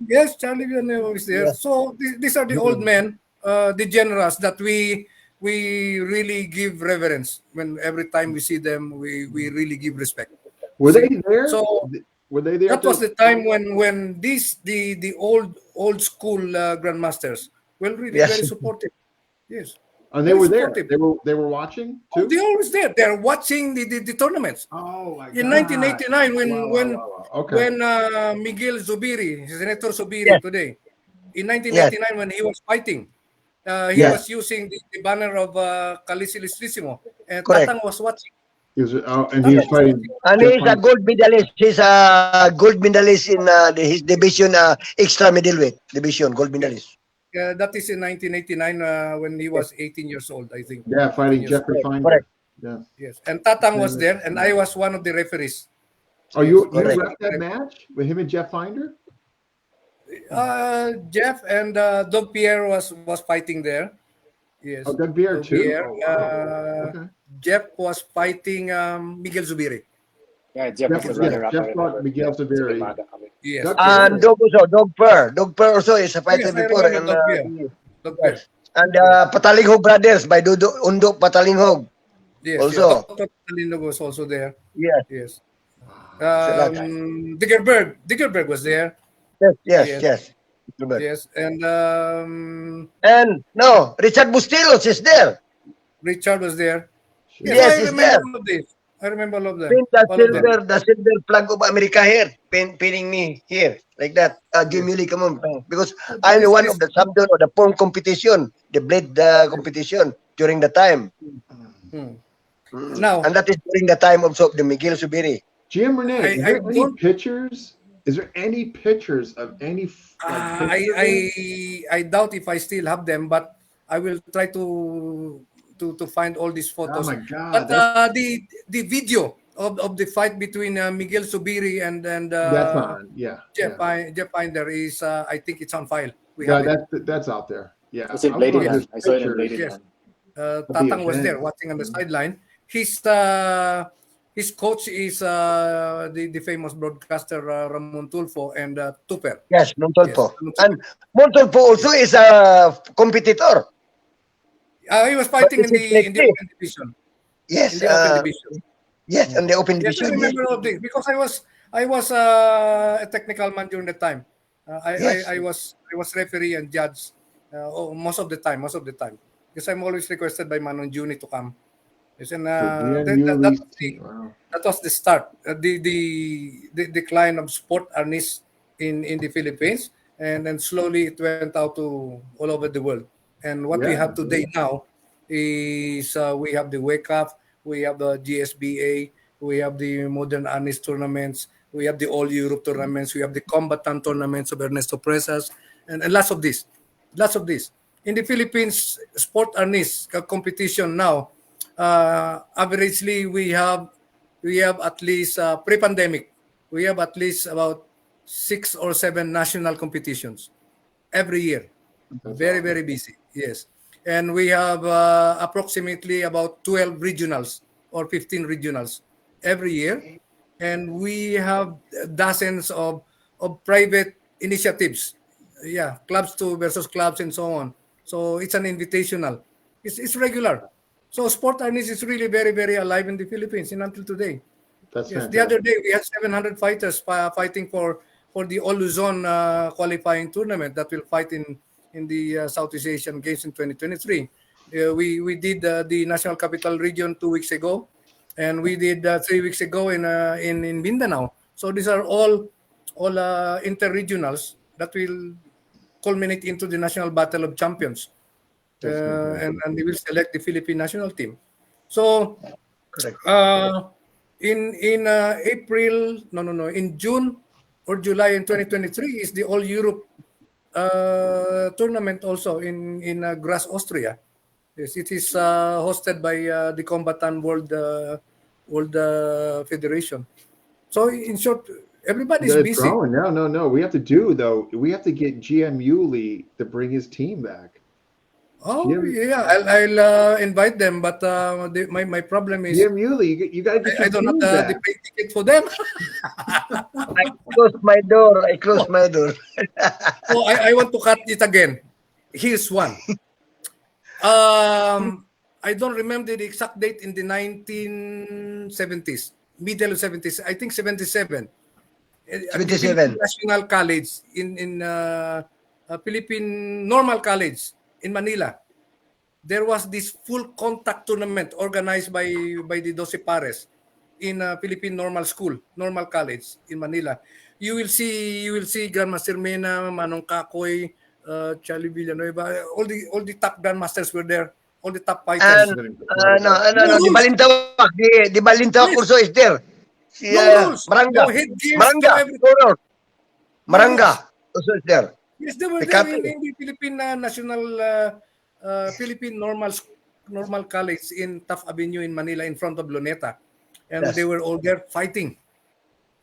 Yes, Charlie Villanueva is there. Yeah. So these are the old men, the generals that we really give reverence. When every time we see them, we really give respect. Were they See? there? So Were they there? that was the time when the old school grandmasters were really Yes. very supportive. Yes, And they very were there. supportive. They were watching Oh, too. they're always there. They're watching the tournaments. Oh my In God. 1989, Wow. Okay. when Miguel Zubiri, Senator Zubiri Yes. today, in 1989 when he was fighting, He Yeah. was using the banner of Calis Illustrissimo, and Correct. Tatang was watching. And he was fighting. And Jeff he's a Finder. gold medalist. He's a gold medalist in his division, extra middleweight division, gold medalist. That is in 1989 when he was 18 years old, I think. Yeah, 18 fighting years Jeffrey old. Finder. Correct. Yeah. Yes, and Tatang was there, and I was one of the referees. Oh, Yes, you correct. ref that match with him and Jeff Finder? Jeff and Doug Pierre was fighting there. Yes. Oh, Doug Beer Doug too. Pierre, Oh, wow. Okay. Jeff was fighting Miguel Zubiri. Yeah, Jeff Jeff- was yeah, runner up. Jeff I remember. fought Miguel Yeah, Zubiri. Sumimada kami. Yes. Doug And Dog also, Dog Per. Dog Per also is a fighter Yes, I before. remember And, Doug Pierre. Doug Pierre. and Patalinghog brothers by Undok Patalinghog. Yes, Also. Yes. Dr. Talino was also there. Yes, Yes. that Diggerberg was there. yes, Yes. yes. Yes. Yes. And And no, Richard Bustillos is there. Richard was there. Yes, I he's remember there. all of this. I remember all of them. Pin All of them. the silver flag of America here, pinning me here like that. Jim Yuli, come on, because I'm the one of the champion of the pong competition, the blade competition during the time. Hmm. Now, And that is during the time of the Miguel Subiri. GM Rene, is I there any don't- pictures? Is there any pictures of any? I doubt if I still have them, but I will try to find all these Oh photos. my God! But That's the video of the fight between Miguel Subiri and that's on. Yeah. Jeff Yeah. Jeff Finder is I think it's on file. We Yeah, have it. that's out there. Yeah. It's in I was Bladed looking at Hand. I saw it in pictures. Bladed Yes. Hand. the Tatang was there event. watching on the sideline. His coach is the famous broadcaster Ramon Tulfo and Tupper. Yes, Montolpo. Yes. And Montolpo also is a competitor. He was fighting But in is the it flexi? open division. Yes, In the open division. yes, and the open Yes, I division. Yes. remember all of this because I was a technical man during the time. Yes. I was referee and judge most of the time. Because I'm always requested by Manong Juni to come. Yes, and So, wow. that was the start, the decline of sport Arnis in the Philippines, and then slowly it went out to all over the world. And what we Yeah, have today now is we have the Wake Up, we have the GSBA, we have the modern Arnis tournaments, we have the All Europe tournaments, we have the combatant tournaments of Ernesto Presas, and lots of this. In the Philippines, sport Arnis competition now, averagely we have at least pre-pandemic, we have at least about 6 or 7 national competitions every year. Very busy. Yes. And we have approximately about 12 regionals or 15 regionals every year. And we have dozens of private initiatives. Yeah, clubs to versus clubs and so on. So it's an invitational. It's regular. So sport Arnis is really very alive in the Philippines and until today. That's Yes, fantastic. the other day we had 700 fighters fighting for the All Luzon qualifying tournament that will fight in the Southeast Asian Games in 2023. We did the National Capital Region 2 weeks ago, and we did 3 weeks ago in Mindanao. So these are all inter-regionals that will culminate into the National Battle of Champions, and they will select the Philippine national team. So Correct. in June or July in 2023 is the All Europe tournament also in Graz, Austria. Yes, it is hosted by the Combatant World Federation. So in short, everybody's It's busy. growing. No. We have to get GM Yuli to bring his team back. Oh Yeah. yeah, I'll invite them, but my problem is GM Yuli, you got to get I your don't team have the back. pay ticket for them. I closed my door. So I want to cut it again. Here's one. I don't remember the exact date in the 1970s, middle of 70s. I think 77. At the 77. Philippine National College in Philippine Normal College in Manila. There was this full contact tournament organized by the Doce Pares in Philippine Normal School, Normal College in Manila. You will see Grandmaster Mena, Manong Kakoy, Charlie Villanueva, all the top grandmasters were there, all the top fighters. And No Di rules. Balintawak, Di Balintawak Yes. also is there. Si No rules. Maranga, No headgears. No Maranga, everything. no, No rules. Maranga also is there. Yes, they were The there captain. in the Philippine National Philippine Normal College in Taft Avenue in Manila, in front of Luneta, and Yes. they were all there fighting.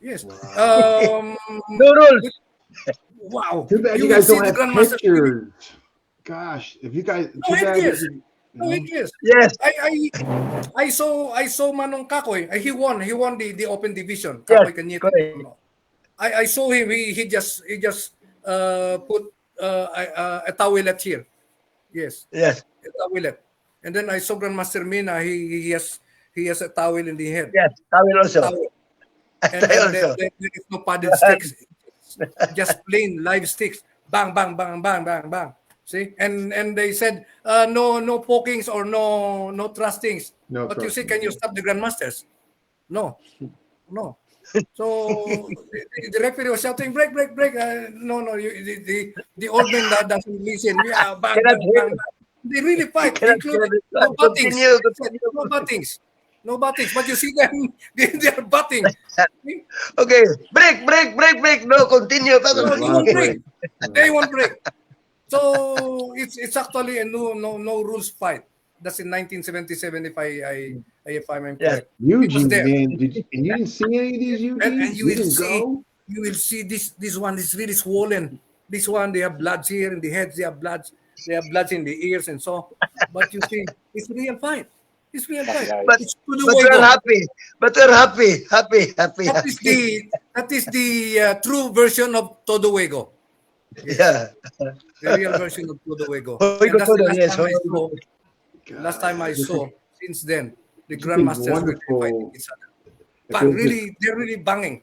Yes. No rules. Wow. Too bad you will guys see don't the have grandmaster. pictures. Gosh, if you guys, No too bad. headgears. you No know. headgears. Yes, I saw Manong Kakoy. He won the open division. yes, Kakoy Cañete. correct. I saw him. He just put a towelette here. Yes, Yes, a towelette. And then I saw Grandmaster Mina. He has a towel in the head. yes. I will also. Towel. And I also. there is no padded sticks. Just plain live sticks. Bang, bang, bang, bang, bang, bang. See, and they said no pokings or no thrustings. No But you see, thrusting. can you stop the grandmasters? No. So the referee was shouting, break, break, break. No, the old man that doesn't listen. Yeah, bang, Cannot bang, hear bang, bang. They really fight, Cannot including hear no it. buttings. Continue. No buttings. No buttings. But you see them, they are butting. Okay, break. No, continue. Yeah, No, a they lot won't of break. break. They won't break. So it's actually a no rules fight. That's in 1977, if I'm Yes. correct. It was Eugene, there. man, and you didn't see any of these And Eugenes? you You will didn't see go? this one is really swollen. This one, they have bloods here in the heads, they have bloods in the ears and so. But you see, it's real fight. It's real fight. But It's to the but way we're go. happy. But we're happy. That is the true version of Todoego. Yes. Yeah. The real version of Todoego. Hoy And ko that's the todo, last yes. time I Hoy saw. ko. Last time I saw. Since then, the Just a grandmasters were wonderful fighting each other. if Bang, it was just they're really banging.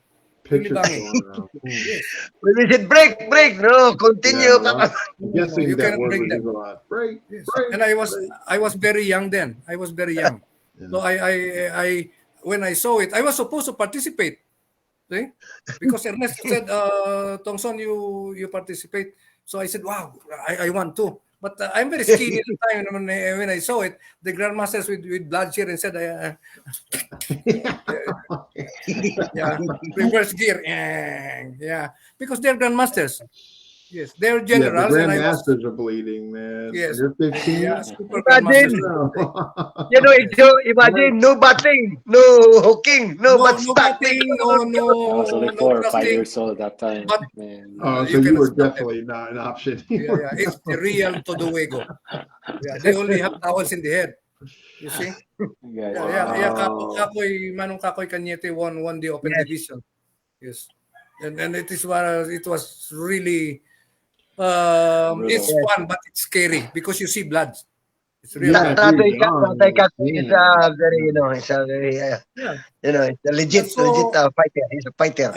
Really pictures banging. going around. Yes. When we said break. No, continue. Yeah, well, I'm guessing You that cannot word break was them. used a lot. Break, Yes. break. And I was very young then. I was very young. Yeah. So I when I saw it, I was supposed to participate. See? Because Ernesto said, Tongson, you participate. So I said, wow, I want to. But I'm very skinny at the time when I saw it. The grandmasters with bloodshed and said, yeah, reverse gear. Yeah, because they're grandmasters. Yes, they're Yeah, the generals, and I was grandmasters are bleeding, man. yes, You're 15. yeah, super grandmasters. Imagine no batting, no hooking, no butt No stuck. batting, I was only no 4 or 5 thrusting, years old that time. but Man. Oh, so you you cannot were stop them. definitely not an option. Yeah, it's the real Todoego. Yeah, they only have towels in the head. You see? Guys, Yeah. Wow. Manong Kakoy Cañete won the open Yes. division. Yes, and it was really it's brutal. fun, but it's scary because you see blood. It's real Yeah, blood. if you're young, Tatay Kat is man. very, it's a very, Yeah. it's a legit So, fighter. He's a fighter.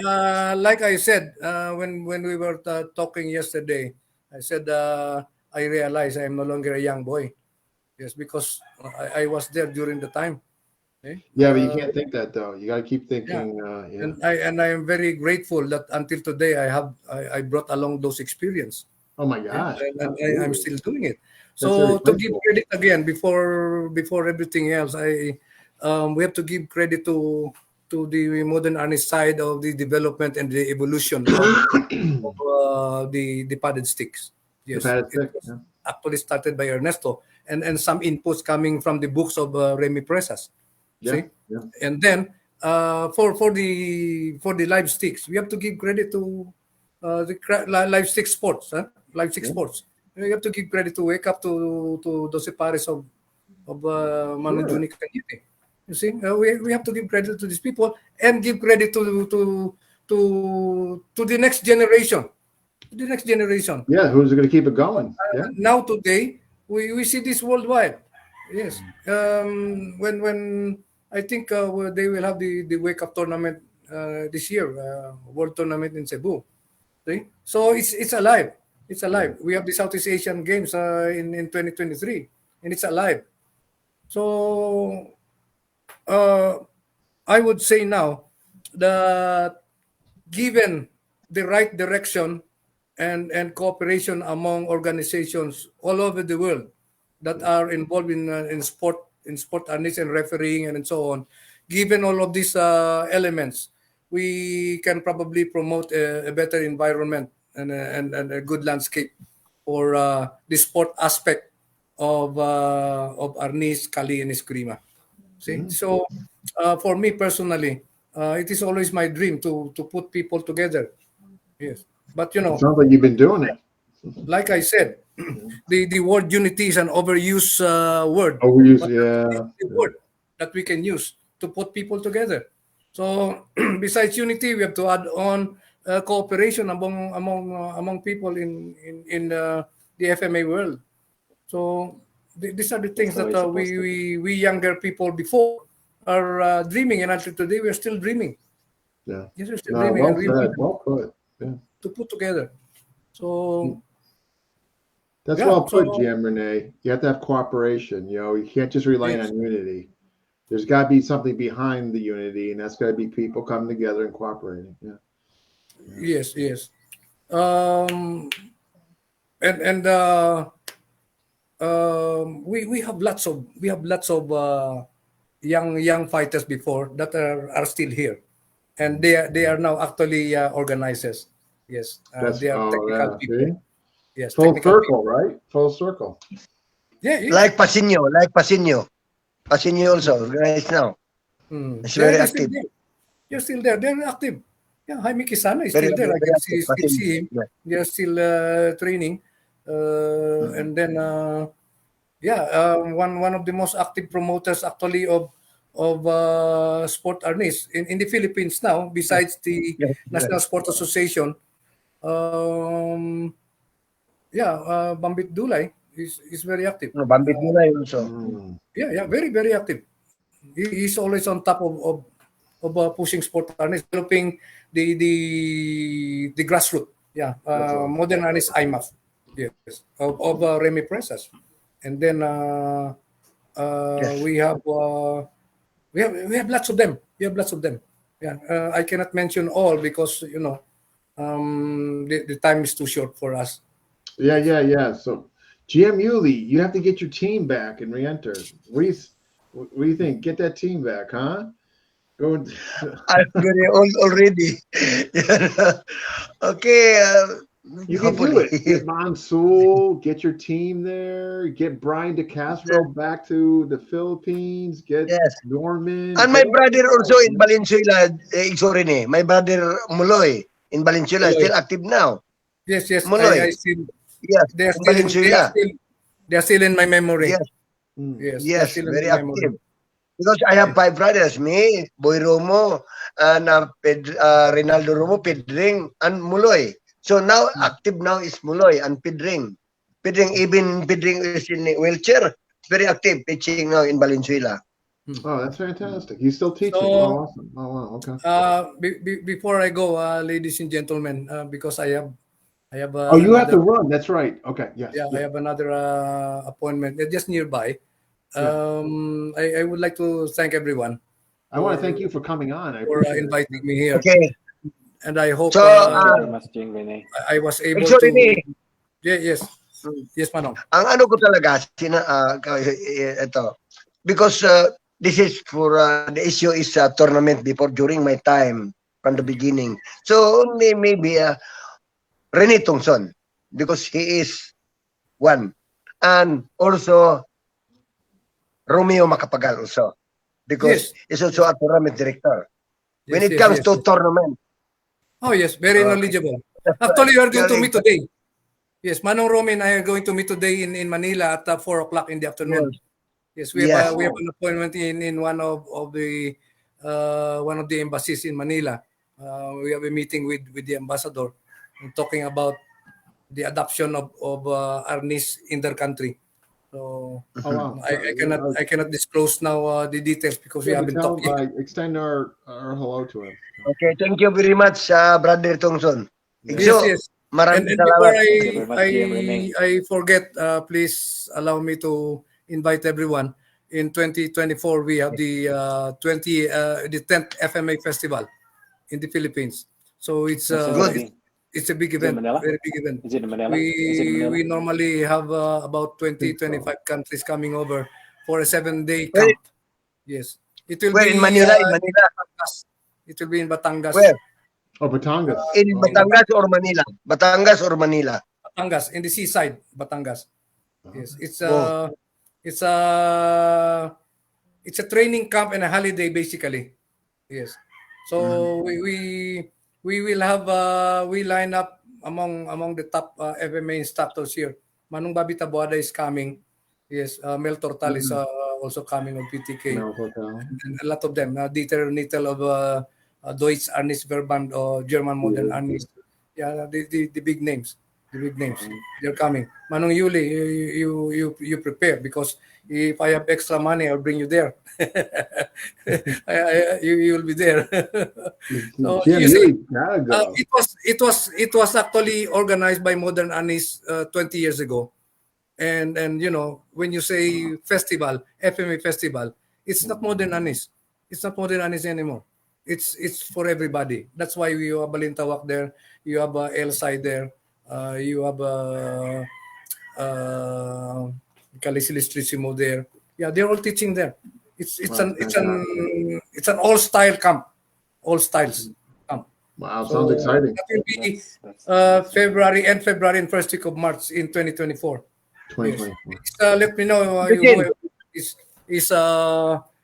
like I said, when we were talking yesterday, I said I realized I am no longer a young boy. Yes, because I was there during the time. Okay? Yeah, but you can't think that though. You got to keep thinking. Yeah. And I am very grateful that until today I brought along those experience. Oh my Yeah, gosh. and I'm still doing it. That's So very to give grateful. credit again before everything else, we have to give credit to the modern Arnis side of the development and the evolution of the padded sticks. Yes, padded it stick, was yeah. actually started by Ernesto and some inputs coming from the books of Remy Presas. Yeah. See, Yeah. and then for the live sticks, we have to give credit to live stick sports, live stick Yeah. sports. We have to give credit to Wake Up to those pares of Manu Sure. Juni Cañete. You see, we have to give credit to these people and give credit to the next generation. The next generation. Yeah. Who's going to keep it going? Yeah. Now today we see this worldwide. Yes. When I think they will have the Wake Up tournament this year, World Tournament in Cebu. See? So it's alive. It's alive. We have the Southeast Asian Games in 2023, and it's alive. So I would say now that given the right direction and cooperation among organizations all over the world that are involved in sport harness and refereeing and so on. Given all of these elements, we can probably promote a better environment and a good landscape for the sport aspect of Arnis, Kali, and Eskrima. See, so for me personally, it is always my dream to put people together. Yes, but It sounds like you've been doing it. like I said, the word unity is an overused word. Overused, But yeah. it's the word that we can use to put people together. So besides unity, we have to add on cooperation among people in the FMA world. So these are the things That's the that way it's supposed to be. we younger people before are dreaming, and until today we're still dreaming. Yeah. Yes, we're still No, dreaming, well and we said. want Well put. Yeah. to put together. So That's yeah, well put, so GM Rene. You have to have cooperation. You can't just rely yes. on unity. There's got to be something behind the unity, and that's got to be people coming together and cooperating. Yeah. Yes, yes. And we have lots of young fighters before that are still here, and they are now actually organizers. Yes, That's they are technical yeah. people. See, Yes, full technical circle, people. right? Full circle. Yeah, yeah. Like Pasinio also right now. It's Yeah, very they're still active. there. They're still there. They're active. Yeah, Jaime Kisana is Very, still there. I very can active. still Pasinio. see him. Yeah. They're still training. And then one of the most active promoters actually of sport harness in the Philippines now, besides the Yes, yes. National Sport Association. Um, Bambit Dulay is very active. No, Bambit Nilay also. Yeah, very very active. He's always on top of pushing sport harness, developing the grassroots. Yeah, That's awesome. modern harness IMAF. Yes, of Remy Presas, and then Yes. we have lots of them. We have lots of them. Yeah, I cannot mention all because the time is too short for us. Yeah. So, GM Yuli, you have to get your team back and re-enter. What do you think? Get that team back, huh? Go. I'm very old already. Okay. You can do Hopefully. it. Get Mansul, get your team there, get Brian DeCastro back to the Philippines, get Yes. Norman. And my get all brother these also guys, in Valenzuela, Rene. My brother Muloy in Valenzuela is Muloy. still active now. Yes, Muloy. I still Yes, they're in still in, Valenzuela. they are still in my memory. Yes, Yes, they're yes, still in very my memory. active. Because I have five brothers, me, Boy Romo, and Rinaldo Romo, Pedring, and Muloy. So now active now is Muloy and Pedring. Even Pedring is in a wheelchair. Very active teaching now in Valenzuela. Oh, that's fantastic. He's still teaching. So, Oh, awesome. Oh, wow. Okay. Before I go, ladies and gentlemen, because I have Oh, you have to another run. That's right. Okay. Yes. I have another appointment just nearby. Yeah. I would like to thank everyone I want to thank you for coming on. I for appreciate it. inviting me here, Okay. and I hope So, Thank you very much, Jing Rene. I was able so to. Rene, Yes, Manong. ang ano ko talaga, ito, because this is for, the issue is tournament before, during my time, from the beginning. So, only maybe Rene Tongson, because he is one. And also, Romeo Macapagal also, because he's also a tournament director. When it comes to tournament. Oh, yes, very knowledgeable. Actually, we are going to meet today. Yes, Manong Romy and I are going to meet today in Manila at 4 o'clock in the afternoon. Yes, we have an appointment in one of the embassies in Manila. We have a meeting with the ambassador and talking about the adoption of Arnis in their country. So wow. I cannot disclose now the details because we haven't talked yet. Extend our hello to him. Okay, thank you very much, Brother Tongson. Yes. Maraming And salamat. before I forget, please allow me to invite everyone. In 2024, we have the 10th FMA Festival in the Philippines. So it's Good. It's a big Is it event, Manila? very big event. Is it in Manila? Is it in Manila? We normally have about 20, 25 countries coming over for a 7-day Where, camp. Yes. It will where be in Manila? In Manila. Batangas. It will be in Batangas. Where? Oh, Batangas. In Batangas or Manila? Batangas or Manila? Batangas, in the seaside, Batangas. Yes. Oh. It's a it's a training camp and a holiday basically. Yes. So we will have we line up among the top FMA instructors here. Manong Babi Taboada is coming. Yes, Mel Tortal is also coming on PTK. Mel Tortal. And a lot of them. Dieter Nittel of Deutsch Arnis Verband or German Modern Arnis. Yeah, the big names. The big names. They're coming. Manong Yuli, you prepare because if I have extra money, I'll bring you there. You will be there. So Jim, you see, gotta go. it was actually organized by Modern Arnis 20 years ago. And you know, when you say festival, FMA festival, it's not Modern Arnis. It's not Modern Arnis anymore. It's for everybody. That's why you have Balintawak there. You have Elsai there. You have Illustrissimo there. Yeah, they're all teaching there. It's an all style camp, all styles camp. Wow, sounds exciting. That will be February and first week of March in 2024. 2024. Yes. Let me know who is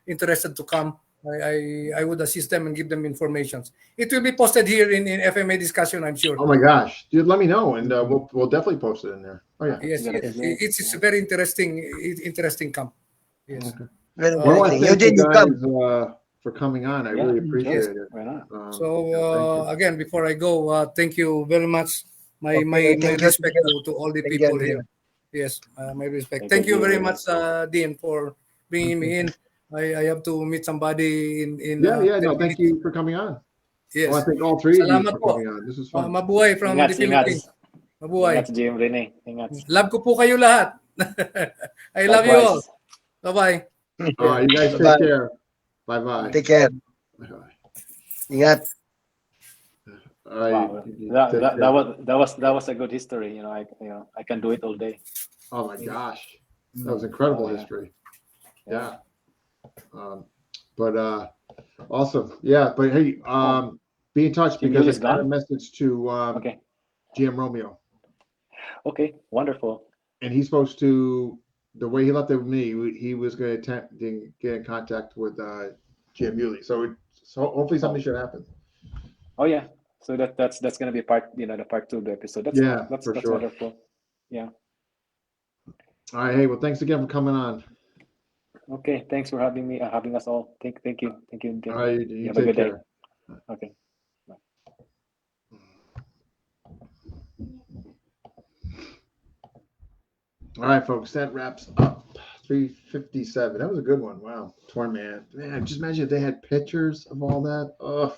interested to come. I would assist them and give them information. It will be posted here in FMA discussion, I'm sure. Oh my gosh, dude, let me know, and we'll definitely post it in there. Oh yeah. Yes. It's a very interesting camp. Yes. Okay. Well, I thank you guys for coming on. I really appreciate it. Why not? So again, before I go, thank you very much. My respect to all the people here. Yes, my respect. Thank you very much, Dean, for bringing me in. I have to meet somebody in no, thank you for coming on. Yes. I think all three of you Salamat for po. coming on. This is fun. Mabuhay from the Philippines. Mabuhay. Ingat, Jim, Rene. Ingat. Love ko po kayo lahat. I love you all. Bye-bye. All right, you guys take care. Bye-bye. Take care. Bye-bye. Ingat. All right. Wow. That was a good history. I can do it all day. Oh my gosh, that was incredible history. Yeah. But awesome. Yeah. But hey, be in touch because I got a message to GM Romeo. Okay. Wonderful. And he's supposed to. The way he left it with me, he was going to attempt to get in contact with GM Yuli. So hopefully something should happen. Oh yeah. So that's going to be the part 2 of the episode. That's sure. wonderful. Yeah. All right. Hey, well, thanks again for coming on. Okay. Thanks for having us all. Thank you. All right. You have a good day. Okay. All right, folks, that wraps up 357. That was a good one. Wow. Tournament. Man, just imagine if they had pictures of all that. Ugh.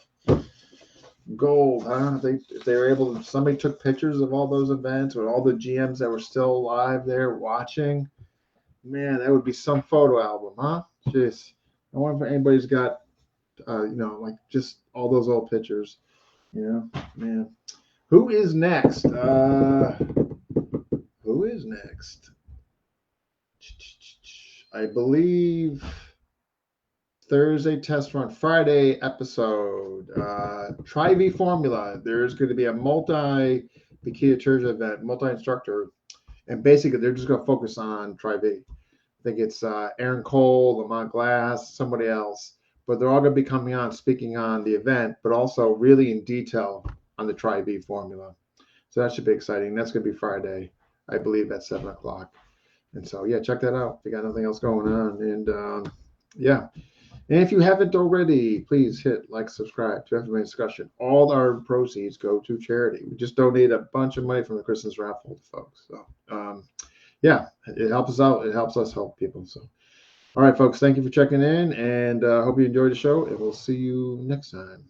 Gold. I don't know if they were able to, somebody took pictures of all those events with all the GMs that were still alive there watching. Man, that would be some photo album, huh? Jeez. I wonder if anybody's got, like just all those old pictures. Man. Who is next? Who is next? I believe Thursday test run, Friday episode. Tri-V formula. There's going to be a multi-Bikita Church event, multi-instructor, and basically they're just going to focus on Tri-V. I think it's Aaron Cole, Lamont Glass, somebody else, but they're all going to be coming on speaking on the event, but also really in detail on the Tri-V formula. So that should be exciting. That's going to be Friday, I believe, at 7:00. And so, yeah, check that out if you got nothing else going on. And and if you haven't already, please hit like, subscribe to FMA Discussion. All our proceeds go to charity. We just donate a bunch of money from the Christmas raffle to folks. So, it helps us out. It helps us help people. So, all right, folks, thank you for checking in, and hope you enjoyed the show, and we'll see you next time.